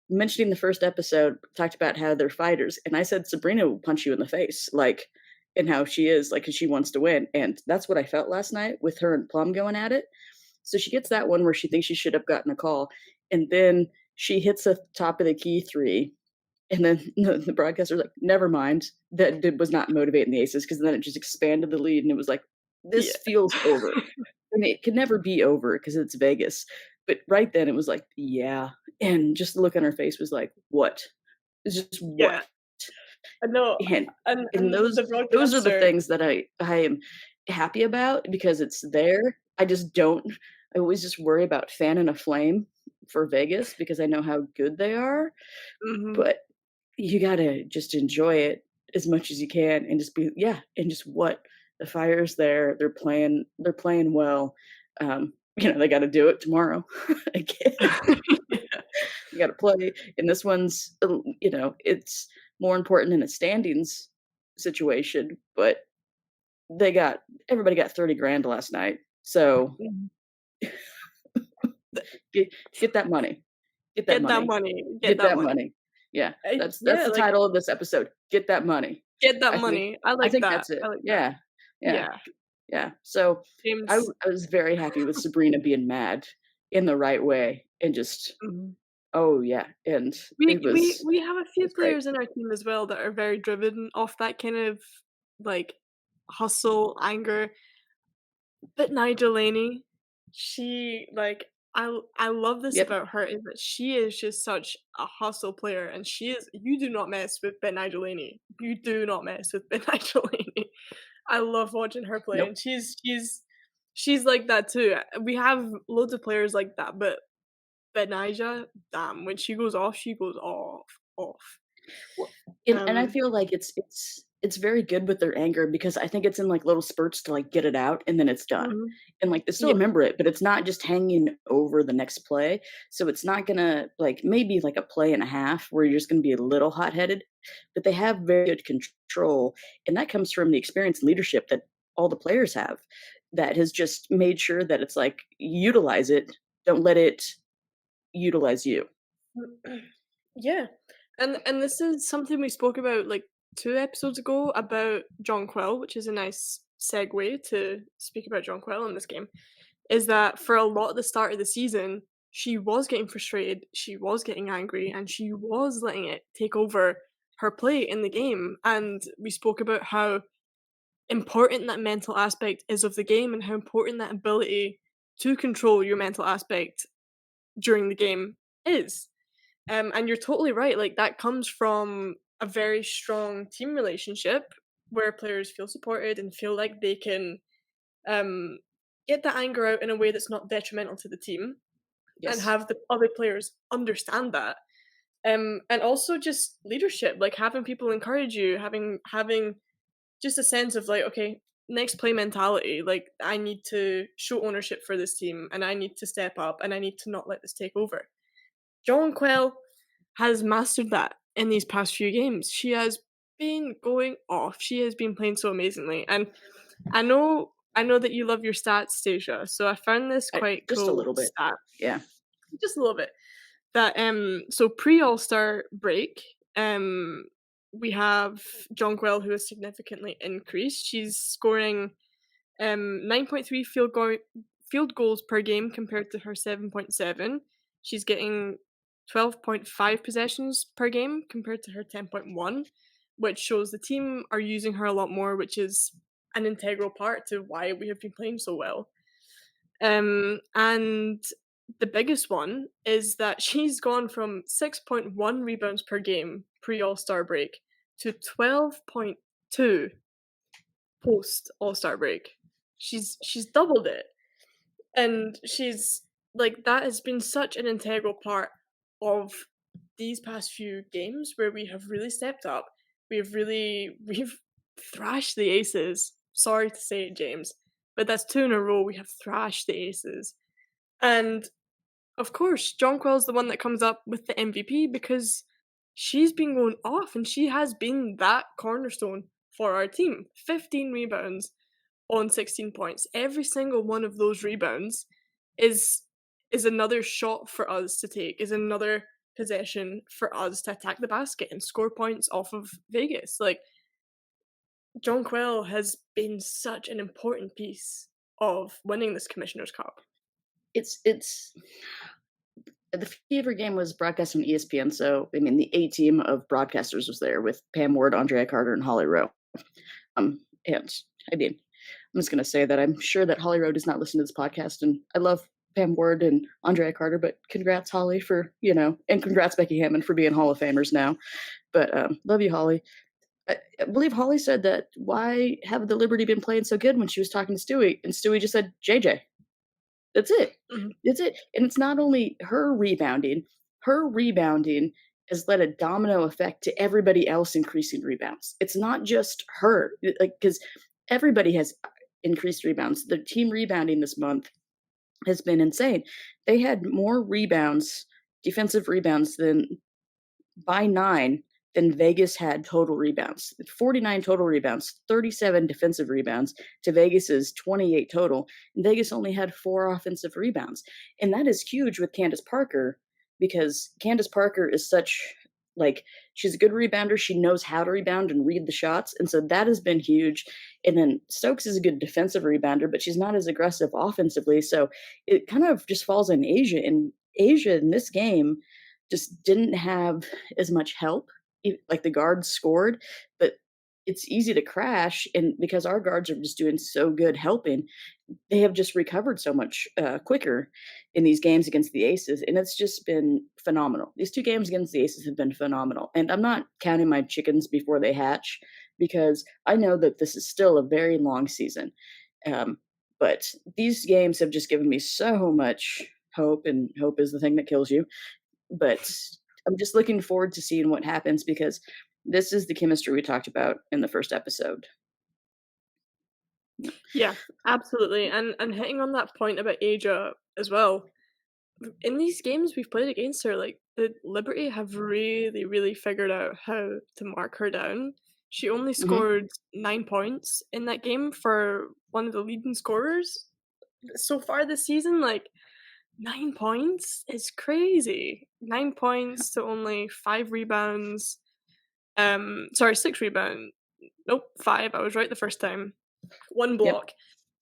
mentioning the first episode, talked about how they're fighters, and I said, "Sabrina will punch you in the face," like, and how she is, like, 'cause she wants to win, and that's what I felt last night with her and Plum going at it. So she gets that one where she thinks she should have gotten a call, and then she hits a top of the key 3, and then the broadcaster's like, "Never mind, that was not motivating the Aces," because then it just expanded the lead, and it was like, Yeah. "This feels over." And it can never be over because it's Vegas. But right then it was like, "Yeah." And just the look on her face was like, "What?" It's just, "What?" Yeah. I know, And and the those are the broadcaster things that I am happy about because it's there. I just don't I always just worry about fanning a flame for Vegas because I know how good they are, mhm. but you gotta just enjoy it as much as you can and just be yeah, and just what the fire's there, they're playing well. They gotta do it tomorrow again. You gotta play, and this one's, it's more important than a standings situation, but they got everybody got 30 grand last night, so Mhm. get get that money, get that Get that money, money, get get that that money. money. Yeah, that's Yeah, the like, title of this episode, "Get that money." get that I think money. I I like think that, that's it. I like that. Yeah, yeah, Yeah, yeah. So, James I was very happy with Sabrina being mad in the right way and just mhm. oh, yeah, and We it we was we have a it few was great. players in our team as well that are very driven off that kind of, like, hustle, anger. But Nigel Laney, she like I love this Yep. about her is that she is just such a hustle player, and she is you do not mess with Ben Nigel Laney. You do not mess with Ben Nigel Laney. I love watching her play, Nope. and she's like that too. We have loads of players like that, but Benija, damn, when she goes off. Well, and I Um, feel like it's very good with their anger because I think it's in, like, little spurts to, like, get it out, and then it's done. mhm, And, like, they still yeah, remember it, but it's not just hanging over the next play, so it's not gonna like, maybe, like, a play and a half where you're just gonna be a little hot-headed, but they have very good control, and that comes from the experience and leadership that all the players have that has just made sure that it's like, utilize it, don't let it utilize you. yeah, and this is something we spoke about like 2 episodes ago about John Quill, which is a nice segue to speak about John Quill in this game. is that for a lot of the start of the season, she was getting frustrated, she was getting angry, and she was letting it take over her play in the game. And we spoke about how important that mental aspect is of the game and how important that ability to control your mental aspect during the game is. And you're totally right. Like that comes from a very strong team relationship where players feel supported and feel like they can um, get the anger out in a way that's not detrimental to the team, and Yes. have the other players understand that. And also just leadership, like having people encourage you, having just a sense of like, okay, next play mentality. Like I need to show ownership for this team, and I need to step up, and I need to not let this take over. Jonquil has mastered that in these past few games. She has been going off. She has been playing so amazingly. And I know that you love your stats, Stacia, so I found this quite Just a cool little bit. stat. Yeah. Just a little bit. That so pre All-Star break, we have Jonquil who has significantly increased. She's scoring 9.3 field goals per game compared to her 7.7. She's getting 12.5 possessions per game compared to her 10.1, which shows the team are using her a lot more, which is an integral part to why we have been playing so well. And the biggest one is that she's gone from 6.1 rebounds per game pre All Star break to 12.2 post All Star break. She's doubled it, and she's like that has been such an integral part of these past few games where we have really stepped up. We've thrashed the Aces. Sorry to say it, James, but that's two in a row. We have thrashed the Aces, and of course, Jonquil's the one that comes up with the MVP because she's been going off and she has been that cornerstone for our team. 15 rebounds on 16 points. Every single one of those rebounds is is another shot for us to take, is another possession for us to attack the basket and score points off of Vegas. Like Jonquil has been such an important piece of winning this Commissioner's Cup. It's the Fever game was broadcast on ESPN, so I mean the A team of broadcasters was there with Pam Ward, Andrea Carter, and Holly Rowe. And I mean, I'm just gonna say that I'm sure that Holly Rowe does not listen to this podcast, and I love Pam Ward and Andrea Carter, but congrats Holly for and congrats Becky Hammond for being Hall of Famers now. But love you, Holly. I believe Holly said that why have the Liberty been playing so good when she was talking to Stewie, and Stewie just said JJ. That's it. Mhm. That's it. And it's not only her rebounding has led a domino effect to everybody else increasing rebounds. It's not just her, like, because everybody has increased rebounds. The team rebounding this month has been insane. They had more rebounds, defensive rebounds, than by 9 than Vegas had total rebounds. 49 total rebounds, 37 defensive rebounds to Vegas's 28 total. And Vegas only had 4 offensive rebounds. And that is huge with Candace Parker because Candace Parker is such like she's a good rebounder. She knows how to rebound and read the shots. And so that has been huge. And then Stokes is a good defensive rebounder, but she's not as aggressive offensively. So it kind of just falls on Asia. And Asia in this game just didn't have as much help. Like the guards scored, but it's easy to crash. And because our guards are just doing so good helping, they have just recovered so much quicker in these games against the Aces. And it's just been phenomenal. These 2 games against the Aces have been phenomenal. And I'm not counting my chickens before they hatch because I know that this is still a very long season. But these games have just given me so much hope, and hope is the thing that kills you. But I'm just looking forward to seeing what happens because this is the chemistry we talked about in the first episode. Yeah, absolutely. And hitting on that point about Aja as well. In these games we've played against her, like the Liberty have really, really figured out how to mark her down. She only Mhm. scored 9 points in that game for one of the leading scorers so far this season. Like 9 points is crazy. 9 points to only 5 rebounds. Sorry, 6 rebounds. Nope, five. I was right the first time. One Yep. block.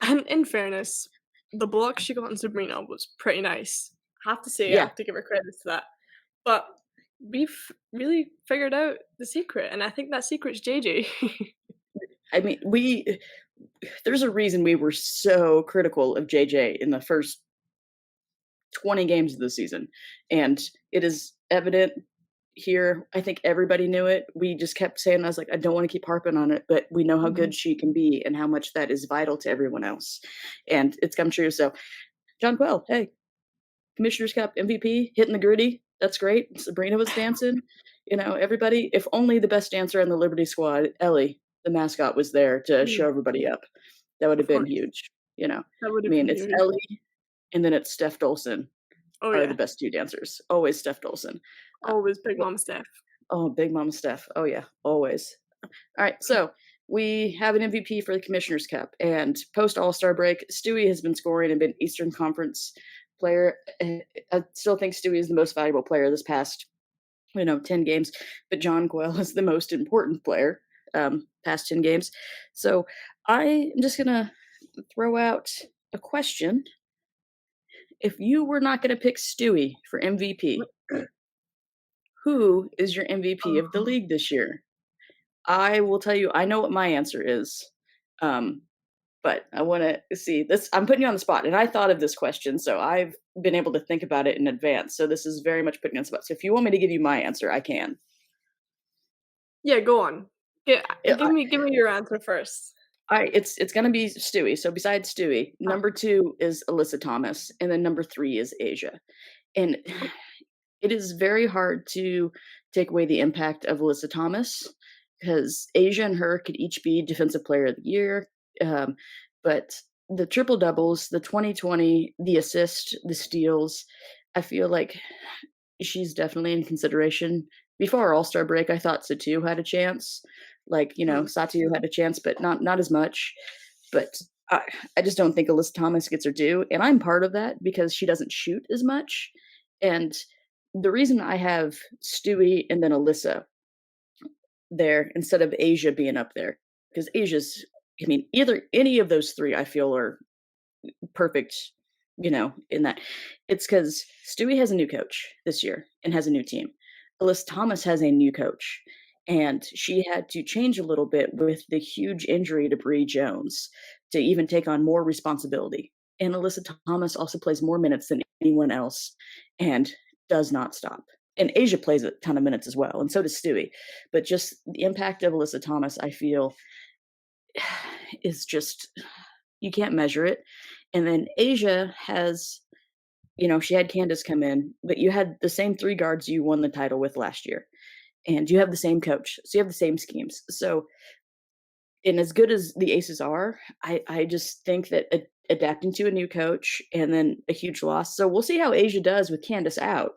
And in fairness, the block she got on Sabrina was pretty nice. I have to say, I Yeah, have to give her credit to that. But we've really figured out the secret, and I think that secret's JJ. I mean, there's a reason we were so critical of JJ in the first 20 games of the season, and it is evident here. I think everybody knew it. We just kept saying, I was like, I don't want to keep harping on it, but we know how Mhm. good she can be and how much that is vital to everyone else. And it's come true. So, John Quell, hey, Commissioner's Cup MVP, hitting the gritty. That's great. Sabrina was dancing. Everybody, if only the best dancer on the Liberty squad, Ellie, the mascot, was there to show Mm, everybody up. That would have of been course. huge. That would I have mean, been it's huge. Ellie and then it's Steph Dolson Oh, are the yeah. best two dancers. Always Steph Dolson. Uh, Always Big wh- Mom Steph. oh, Big Mama Steph. Oh, yeah, always. All right, so we have an MVP for the Commissioner's Cup, and post All Star break, Stewie has been scoring and been Eastern Conference player. I still think Stewie is the most valuable player this past 10 games, but John Quell is the most important player past 10 games. So I am just gonna throw out a question. If you were not gonna pick Stewie for MVP, who is your MVP of the Oh. league this year? I will tell you, I know what my answer is. Um, but I want to see this. I'm putting you on the spot, and I thought of this question, so I've been able to think about it in advance. So this is very much putting you on the spot. So if you want me to give you my answer, I can. Yeah, go on. Yeah, Yeah, give me your answer first. it's gonna be Stewie. So besides Stewie, Ah, number two is Alyssa Thomas, and then number three is Asia. And oh, it is very hard to take away the impact of Alyssa Thomas because Asia and her could each be Defensive Player of the Year. Um, but the triple doubles, the 2020, the assist, the steals, I feel like she's definitely in consideration. Before our All-Star break, I thought Satu had a chance. Like, mm, Satu had a chance, but not as much. But I, I just don't think Alyssa Thomas gets her due. And I'm part of that because she doesn't shoot as much. And the reason I have Stewie and then Alyssa there instead of Asia being up there, because Asia's, I mean, either any of those three I feel are perfect, in that. It's because Stewie has a new coach this year and has a new team. Alyssa Thomas has a new coach, and she had to change a little bit with the huge injury to Bree Jones to even take on more responsibility. And Alyssa Thomas also plays more minutes than anyone else and does not stop. And Asia plays a ton of minutes as well, and so does Stewie. But just the impact of Alyssa Thomas, I feel, is just you can't measure it. And then Asia has, she had Candace come in, but you had the same three guards you won the title with last year, and you have the same coach, so you have the same schemes. So, and as good as the Aces are, I just think that adapting to a new coach and then a huge loss. So we'll see how Asia does with Candace out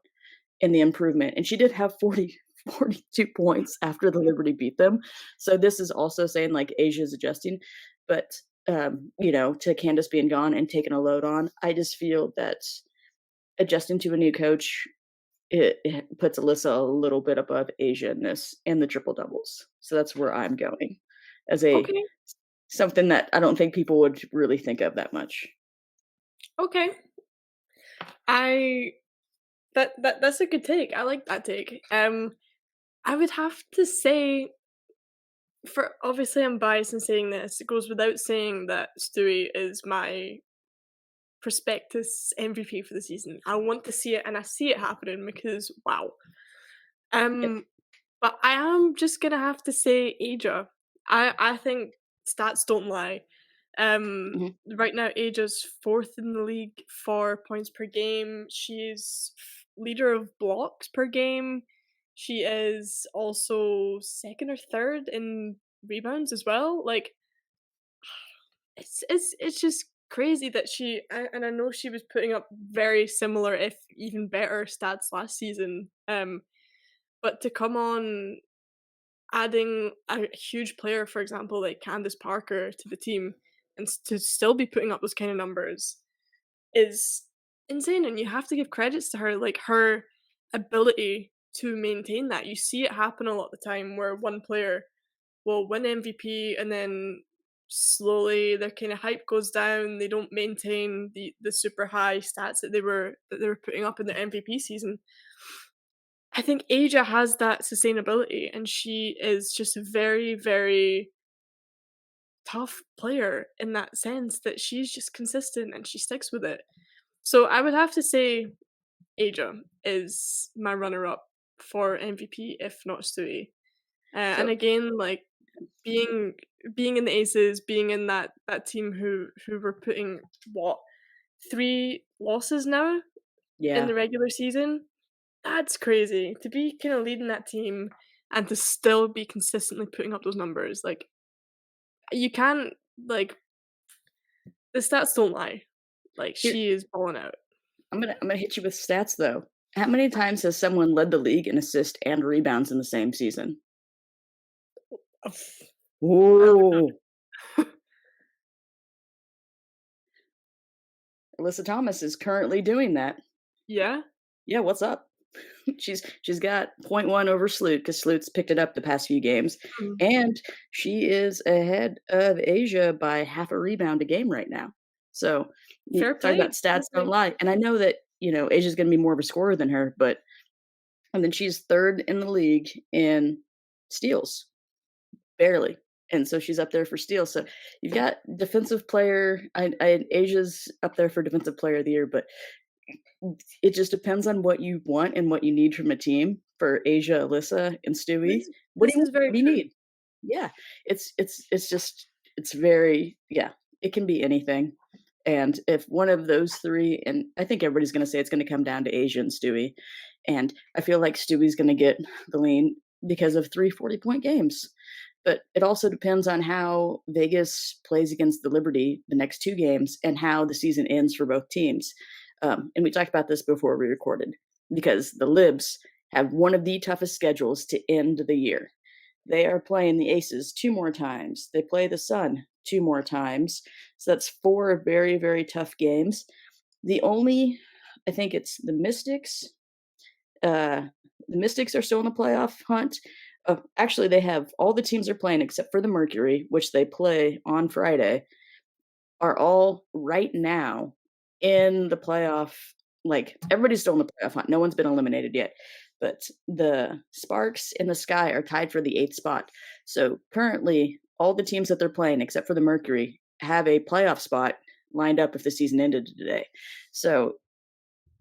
in the improvement. And she did have 42 points after the Liberty beat them. So this is also saying like Asia's adjusting. But to Candace being gone and taking a load on, I just feel that adjusting to a new coach, it puts Alyssa a little bit above Asia in this and the triple doubles. So that's where I'm going as a okay, something that I don't think people would really think of that much. okay. I that's a good take. I like that take. I would have to say, for obviously I'm biased in saying this. It goes without saying that Stewie is my prospectus MVP for the season. I want to see it, and I see it happening because wow. Yep. Um, but I am just gonna have to say Aja. I think stats don't lie. Mhm. Right now Aja's fourth in the league for points per game. She's leader of blocks per game. She is also second or third in rebounds as well. Like it's just crazy that and I know she was putting up very similar, if even better, stats last season. But to come on adding a huge player, for example, like Candace Parker to the team, and to still be putting up those kind of numbers is insane. And you have to give credits to her, like her ability to maintain that. You see it happen a lot of the time where one player will win MVP and then slowly their kind of hype goes down. They don't maintain the super high stats that they were putting up in their MVP season. I think Asia has that sustainability, and she is just a very, very tough player in that sense that she's just consistent and she sticks with it. So I would have to say Asia is my runner up for MVP, if not Stewie. And So again, like being being in the Aces, being in that team who were putting what 3 losses now in yeah, the regular season. That's crazy to be kind of leading that team and to still be consistently putting up those numbers. Like you can't like the stats don't lie. Like here she is balling out. I'm gonna hit you with stats though. How many times has someone led the league in assist and rebounds in the same season? I would not. Whoa. Alyssa Thomas is currently doing that. Yeah. Yeah, what's up? She's got point 0.1 over Sloot because Sloot's picked it up the past few games, Mhm. and she is ahead of Asia by half a rebound a game right now. So you Fair talk about play. Fair stats don't play. lie, and I know that Asia's going to be more of a scorer than her, but and then she's third in the league in steals, barely. And so she's up there for steals. So you've got defensive player. Asia's up there for defensive player of the year, but it just depends on what you want and what you need from a team. For Asia, Alyssa, and Stewie, This what do this you want? is very What do you true. need? Yeah, it's just it's very yeah. It can be anything, and if one of those three, and I think everybody's going to say it's going to come down to Asia and Stewie, and I feel like Stewie's going to get the lean because of 3 40-point games. But it also depends on how Vegas plays against the Liberty the next 2 games and how the season ends for both teams. And we talked about this before we recorded because the Libs have one of the toughest schedules to end the year. They are playing the Aces 2 more times. They play the Sun 2 more times. So that's 4 very, very tough games. The only, I think it's the Mystics. Uh, the Mystics are still in the playoff hunt. Actually, they have all the teams are playing except for the Mercury, which they play on Friday, are all right now in the playoff. Like everybody's still in the playoff hunt. No one's been eliminated yet. But the Sparks and the Sky are tied for the 8th spot. So currently, all the teams that they're playing, except for the Mercury, have a playoff spot lined up if the season ended today. So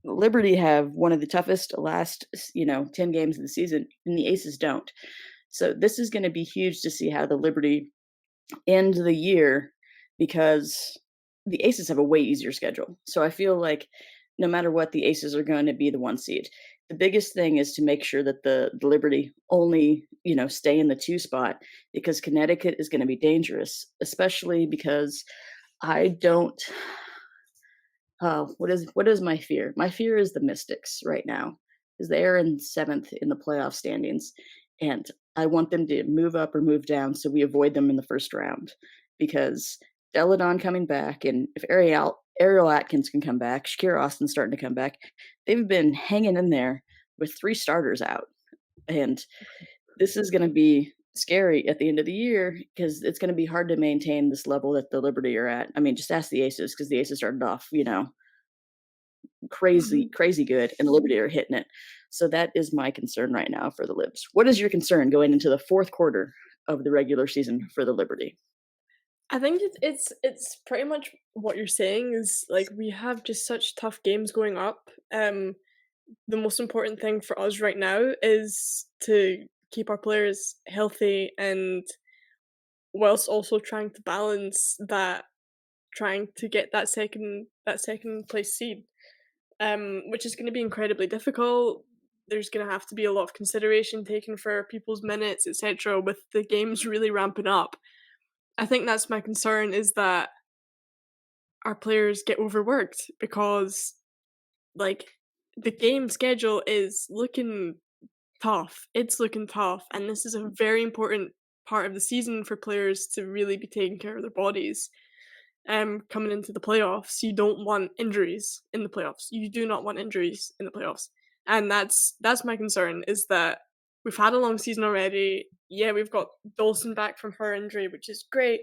Liberty have one of the toughest last 10 games of the season, and the Aces don't. So this is going to be huge to see how the Liberty end the year because the Aces have a way easier schedule. So I feel like no matter what, the Aces are going to be the 1 seed. The biggest thing is to make sure that the Liberty only, stay in the 2 spot because Connecticut is going to be dangerous, especially because I don't. What is my fear? My fear is the Mystics right now because they are in 7th in the playoff standings, and I want them to move up or move down so we avoid them in the first round. Because Deladon coming back, and if Ariel Atkins can come back, Shakira Austin's starting to come back. They've been hanging in there with 3 starters out, and this is going to be scary at the end of the year because it's going to be hard to maintain this level that the Liberty are at. I mean, just ask the Aces because the Aces started off, crazy, Mhm. crazy good, and the Liberty are hitting it. So that is my concern right now for the Libs. What is your concern going into the fourth quarter of the regular season for the Liberty? I think it's pretty much what you're saying is like we have just such tough games going up. The most important thing for us right now is to keep our players healthy and whilst also trying to balance that trying to get that second place seed, which is going to be incredibly difficult. There's going to have to be a lot of consideration taken for people's minutes, etc. With the games really ramping up, I think that's my concern is that our players get overworked because like the game schedule is looking tough. It's looking tough, and this is a very important part of the season for players to really be taking care of their bodies. Coming into the playoffs, you don't want injuries in the playoffs. You do not want injuries in the playoffs, and that's my concern. Is that we've had a long season already. Yeah, we've got Dawson back from her injury, which is great,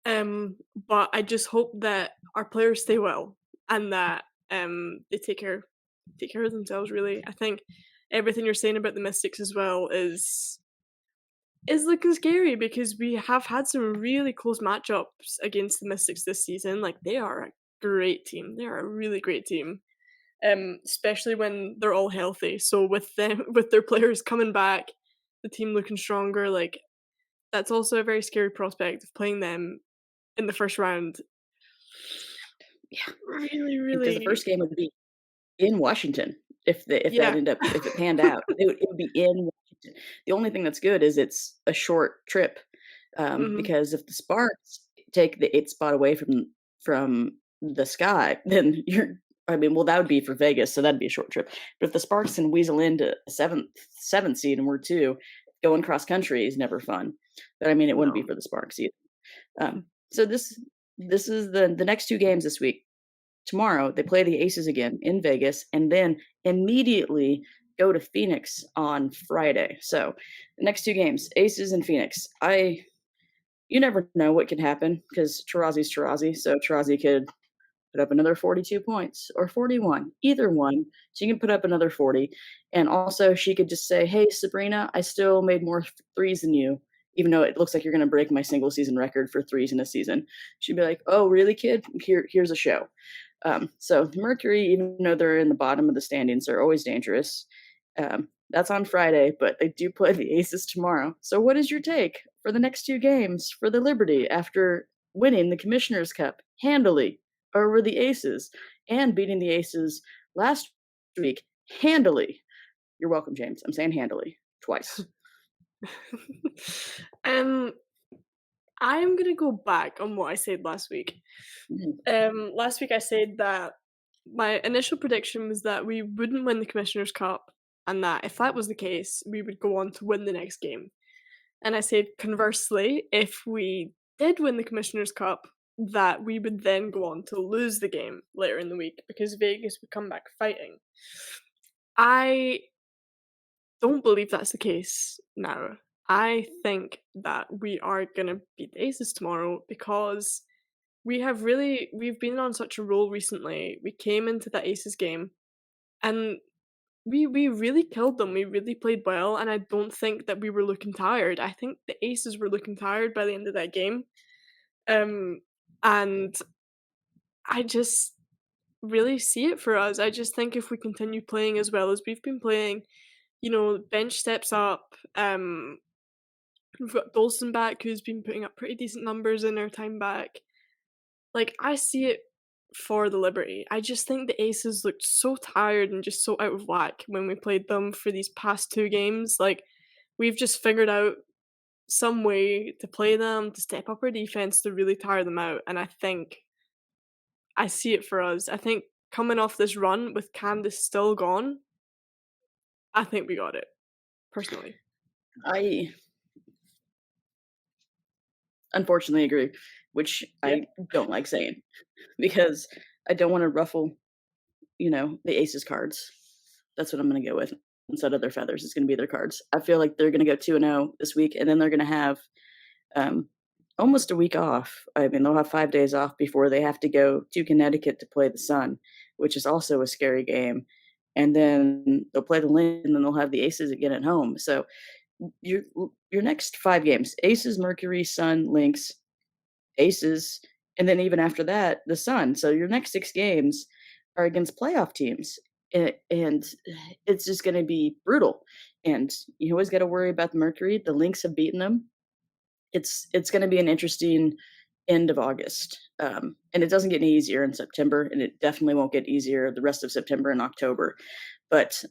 But I just hope that our players stay well and that they take care of themselves. Really, I think everything you're saying about the Mystics as well is looking scary because we have had some really close matchups against the Mystics this season. Like they are a great team. They are a really great team. Especially when they're all healthy. So with them, with their players coming back, the team looking stronger, like that's also a very scary prospect of playing them in the first round. Yeah, Really, because the really, first game would be in Washington yeah. if it panned out. It would be in Washington. The only thing that's good is it's a short trip, Mhm. because if the Sparks take the 8th spot away from the Sky, then I mean, well, that would be for Vegas, so that'd be a short trip. But if the Sparks can weasel into a seventh seed and we're 2, going cross country is never fun. But I mean, it wouldn't be No. for the Sparks either. So this is the next 2 games this week. Tomorrow, they play the Aces again in Vegas, and then immediately go to Phoenix on Friday. So, the next 2 games, Aces and Phoenix. You never know what can happen because Tarazi's Tarazi, so Tarazi could put up another 42 points or 41, either one. She can put up another 40. And also, she could just say, "Hey, Sabrina, I still made more threes than you, even though it looks like you're going to break my single season record for threes in a season." She'd be like, "Oh, really, kid? Here's a show." So Mercury, even though they're in the bottom of the standings, are always dangerous. That's on Friday, but they do play the Aces tomorrow. So, what is your take for the next 2 games for the Liberty after winning the Commissioner's Cup handily over the Aces and beating the Aces last week handily? You're welcome, James. I'm saying handily twice. Um, I'm gonna go back on what I said last week. Mhm. Last week I said that my initial prediction was that we wouldn't win the Commissioner's Cup, and that if that was the case, we would go on to win the next game. And I said conversely, if we did win the Commissioner's Cup, that we would then go on to lose the game later in the week because Vegas would come back fighting. I don't believe that's the case now. I think that we are gonna beat the Aces tomorrow because we've been on such a roll recently. We came into that Aces game and we really killed them. We really played well, and I don't think that we were looking tired. I think the Aces were looking tired by the end of that game. Um, and I just really see it for us. I just think if we continue playing as well as we've been playing, bench steps up. We've got Dolson back, who's been putting up pretty decent numbers in our time back. Like, I see it for the Liberty. I just think the Aces looked so tired and just so out of whack when we played them for these past 2 games. Like, we've just figured out some way to play them, to step up our defense, to really tire them out, and I think I see it for us. I think coming off this run with Candace still gone, I think we got it, personally. I unfortunately agree, which Yeah. I don't like saying because I don't want to ruffle, the Aces cards. That's what I'm gonna go with instead of their feathers. It's gonna be their cards. I feel like they're gonna go 2-0 this week, and then they're gonna have um, almost a week off. I mean, they'll have 5 days off before they have to go to Connecticut to play the Sun, which is also a scary game. And then they'll play the Lynx, and then they'll have the Aces again at home. So your your next 5 games: Aces, Mercury, Sun, Lynx, Aces, and then even after that, the Sun. So your next 6 games are against playoff teams, and it's just gonna be brutal, and you always gotta worry about the Mercury. The Lynx have beaten them. It's gonna be an interesting end of August, and it doesn't get any easier in September, and it definitely won't get easier the rest of September and October, but,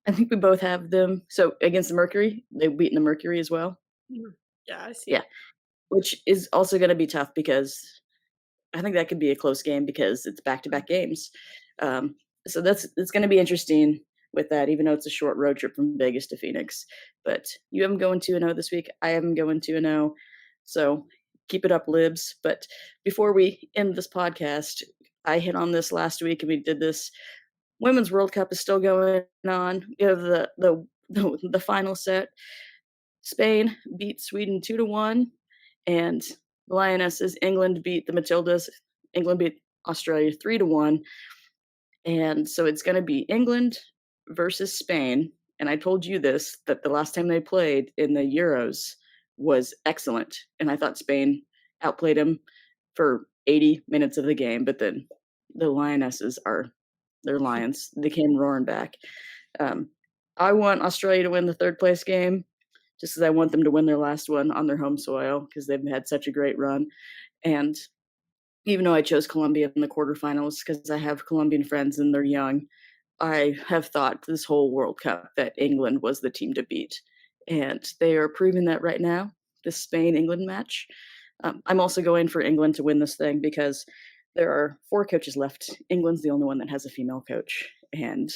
I think we both have them so against the Mercury, they've beaten the Mercury as well? Mhm. Yeah, I see Yeah, it. which is also gonna be tough because I think that could be a close game because it's back-to-back games. Um, so it's gonna be interesting with that, even though it's a short road trip from Vegas to Phoenix. But you have 'em going 2-0 this week. I have 'em going 2-0. So keep it up, Libs. But before we end this podcast, I hit on this last week and we did this. Women's World Cup is still going on. You have the final set. Spain beat Sweden 2-1, and The Lionesses, England beat the Matildas. England beat Australia 3-1. And so it's going to be England versus Spain. And I told you this, that the last time they played in the Euros was excellent. And I thought Spain outplayed them for 80 minutes of the game. But then the Lionesses are, they're lions. They came roaring back. Um, I want Australia to win the third place game just because I want them to win their last one on their home soil because they've had such a great run. And even though I chose Colombia in the quarterfinals because I have Colombian friends and they're young, I have thought this whole World Cup that England was the team to beat. And they are proving that right now, this Spain England match. I'm also going for England to win this thing because there are 4 coaches left. England's the only one that has a female coach. And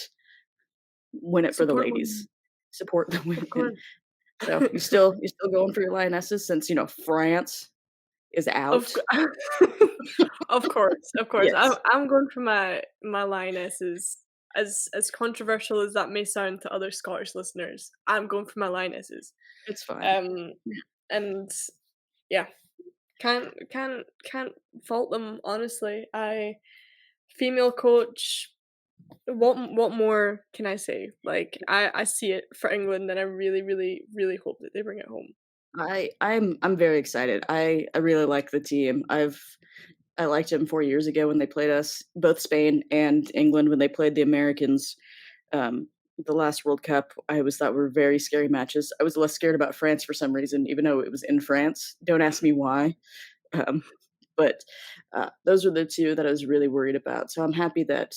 win it for the Support women, ladies. Support the of women. course. So you're still going for your lionesses since France is Of out. cou of course, of course. I'm Yes, I'm going for my lionesses. As controversial as that may sound to other Scottish listeners, I'm going for my lionesses. it's fine. Um, and yeah, can't fault them, honestly. I female coach, what more can I say? Like, I see it for England, and I really, really, really hope that they bring it home. I'm very excited. I really like the team. I liked them 4 years ago when they played us, both Spain and England when they played the Americans. Um, the last World Cup, I always thought were very scary matches. I was less scared about France for some reason, even though it was in France. Don't ask me why. Um, but those are the 2 that I was really worried about. So I'm happy that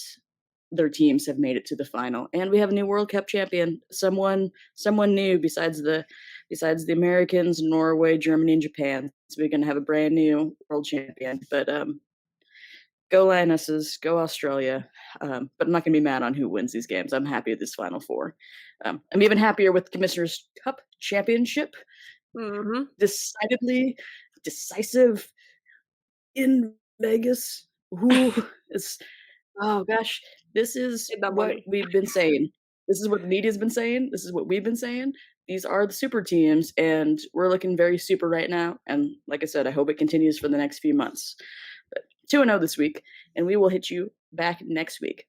their teams have made it to the final, and we have a new World Cup champion. Someone new besides the Americans, Norway, Germany, and Japan. So we're gonna have a brand new world champion. But go Lionesses, go Australia. But I'm not gonna be mad on who wins these games. I'm happy with this Final Four. I'm even happier with the Commissioner's Cup championship. Mhm. Decidedly decisive in Vegas. Who is Oh gosh, this is Get that what money. we've been saying. This is what the media's been saying. This is what we've been saying. These are the super teams, and we're looking very super right now. And like I said, I hope it continues for the next few months. But 2-0 this week, and we will hit you back next week.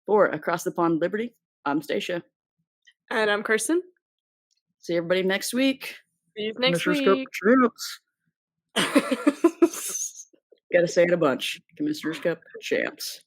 For Across the Pond Liberty, I'm Stacia. And I'm Kirsten. See everybody next week. See you next Commissioner's Cup week. champs. Gotta say it a bunch. Commissioner's Cup champs.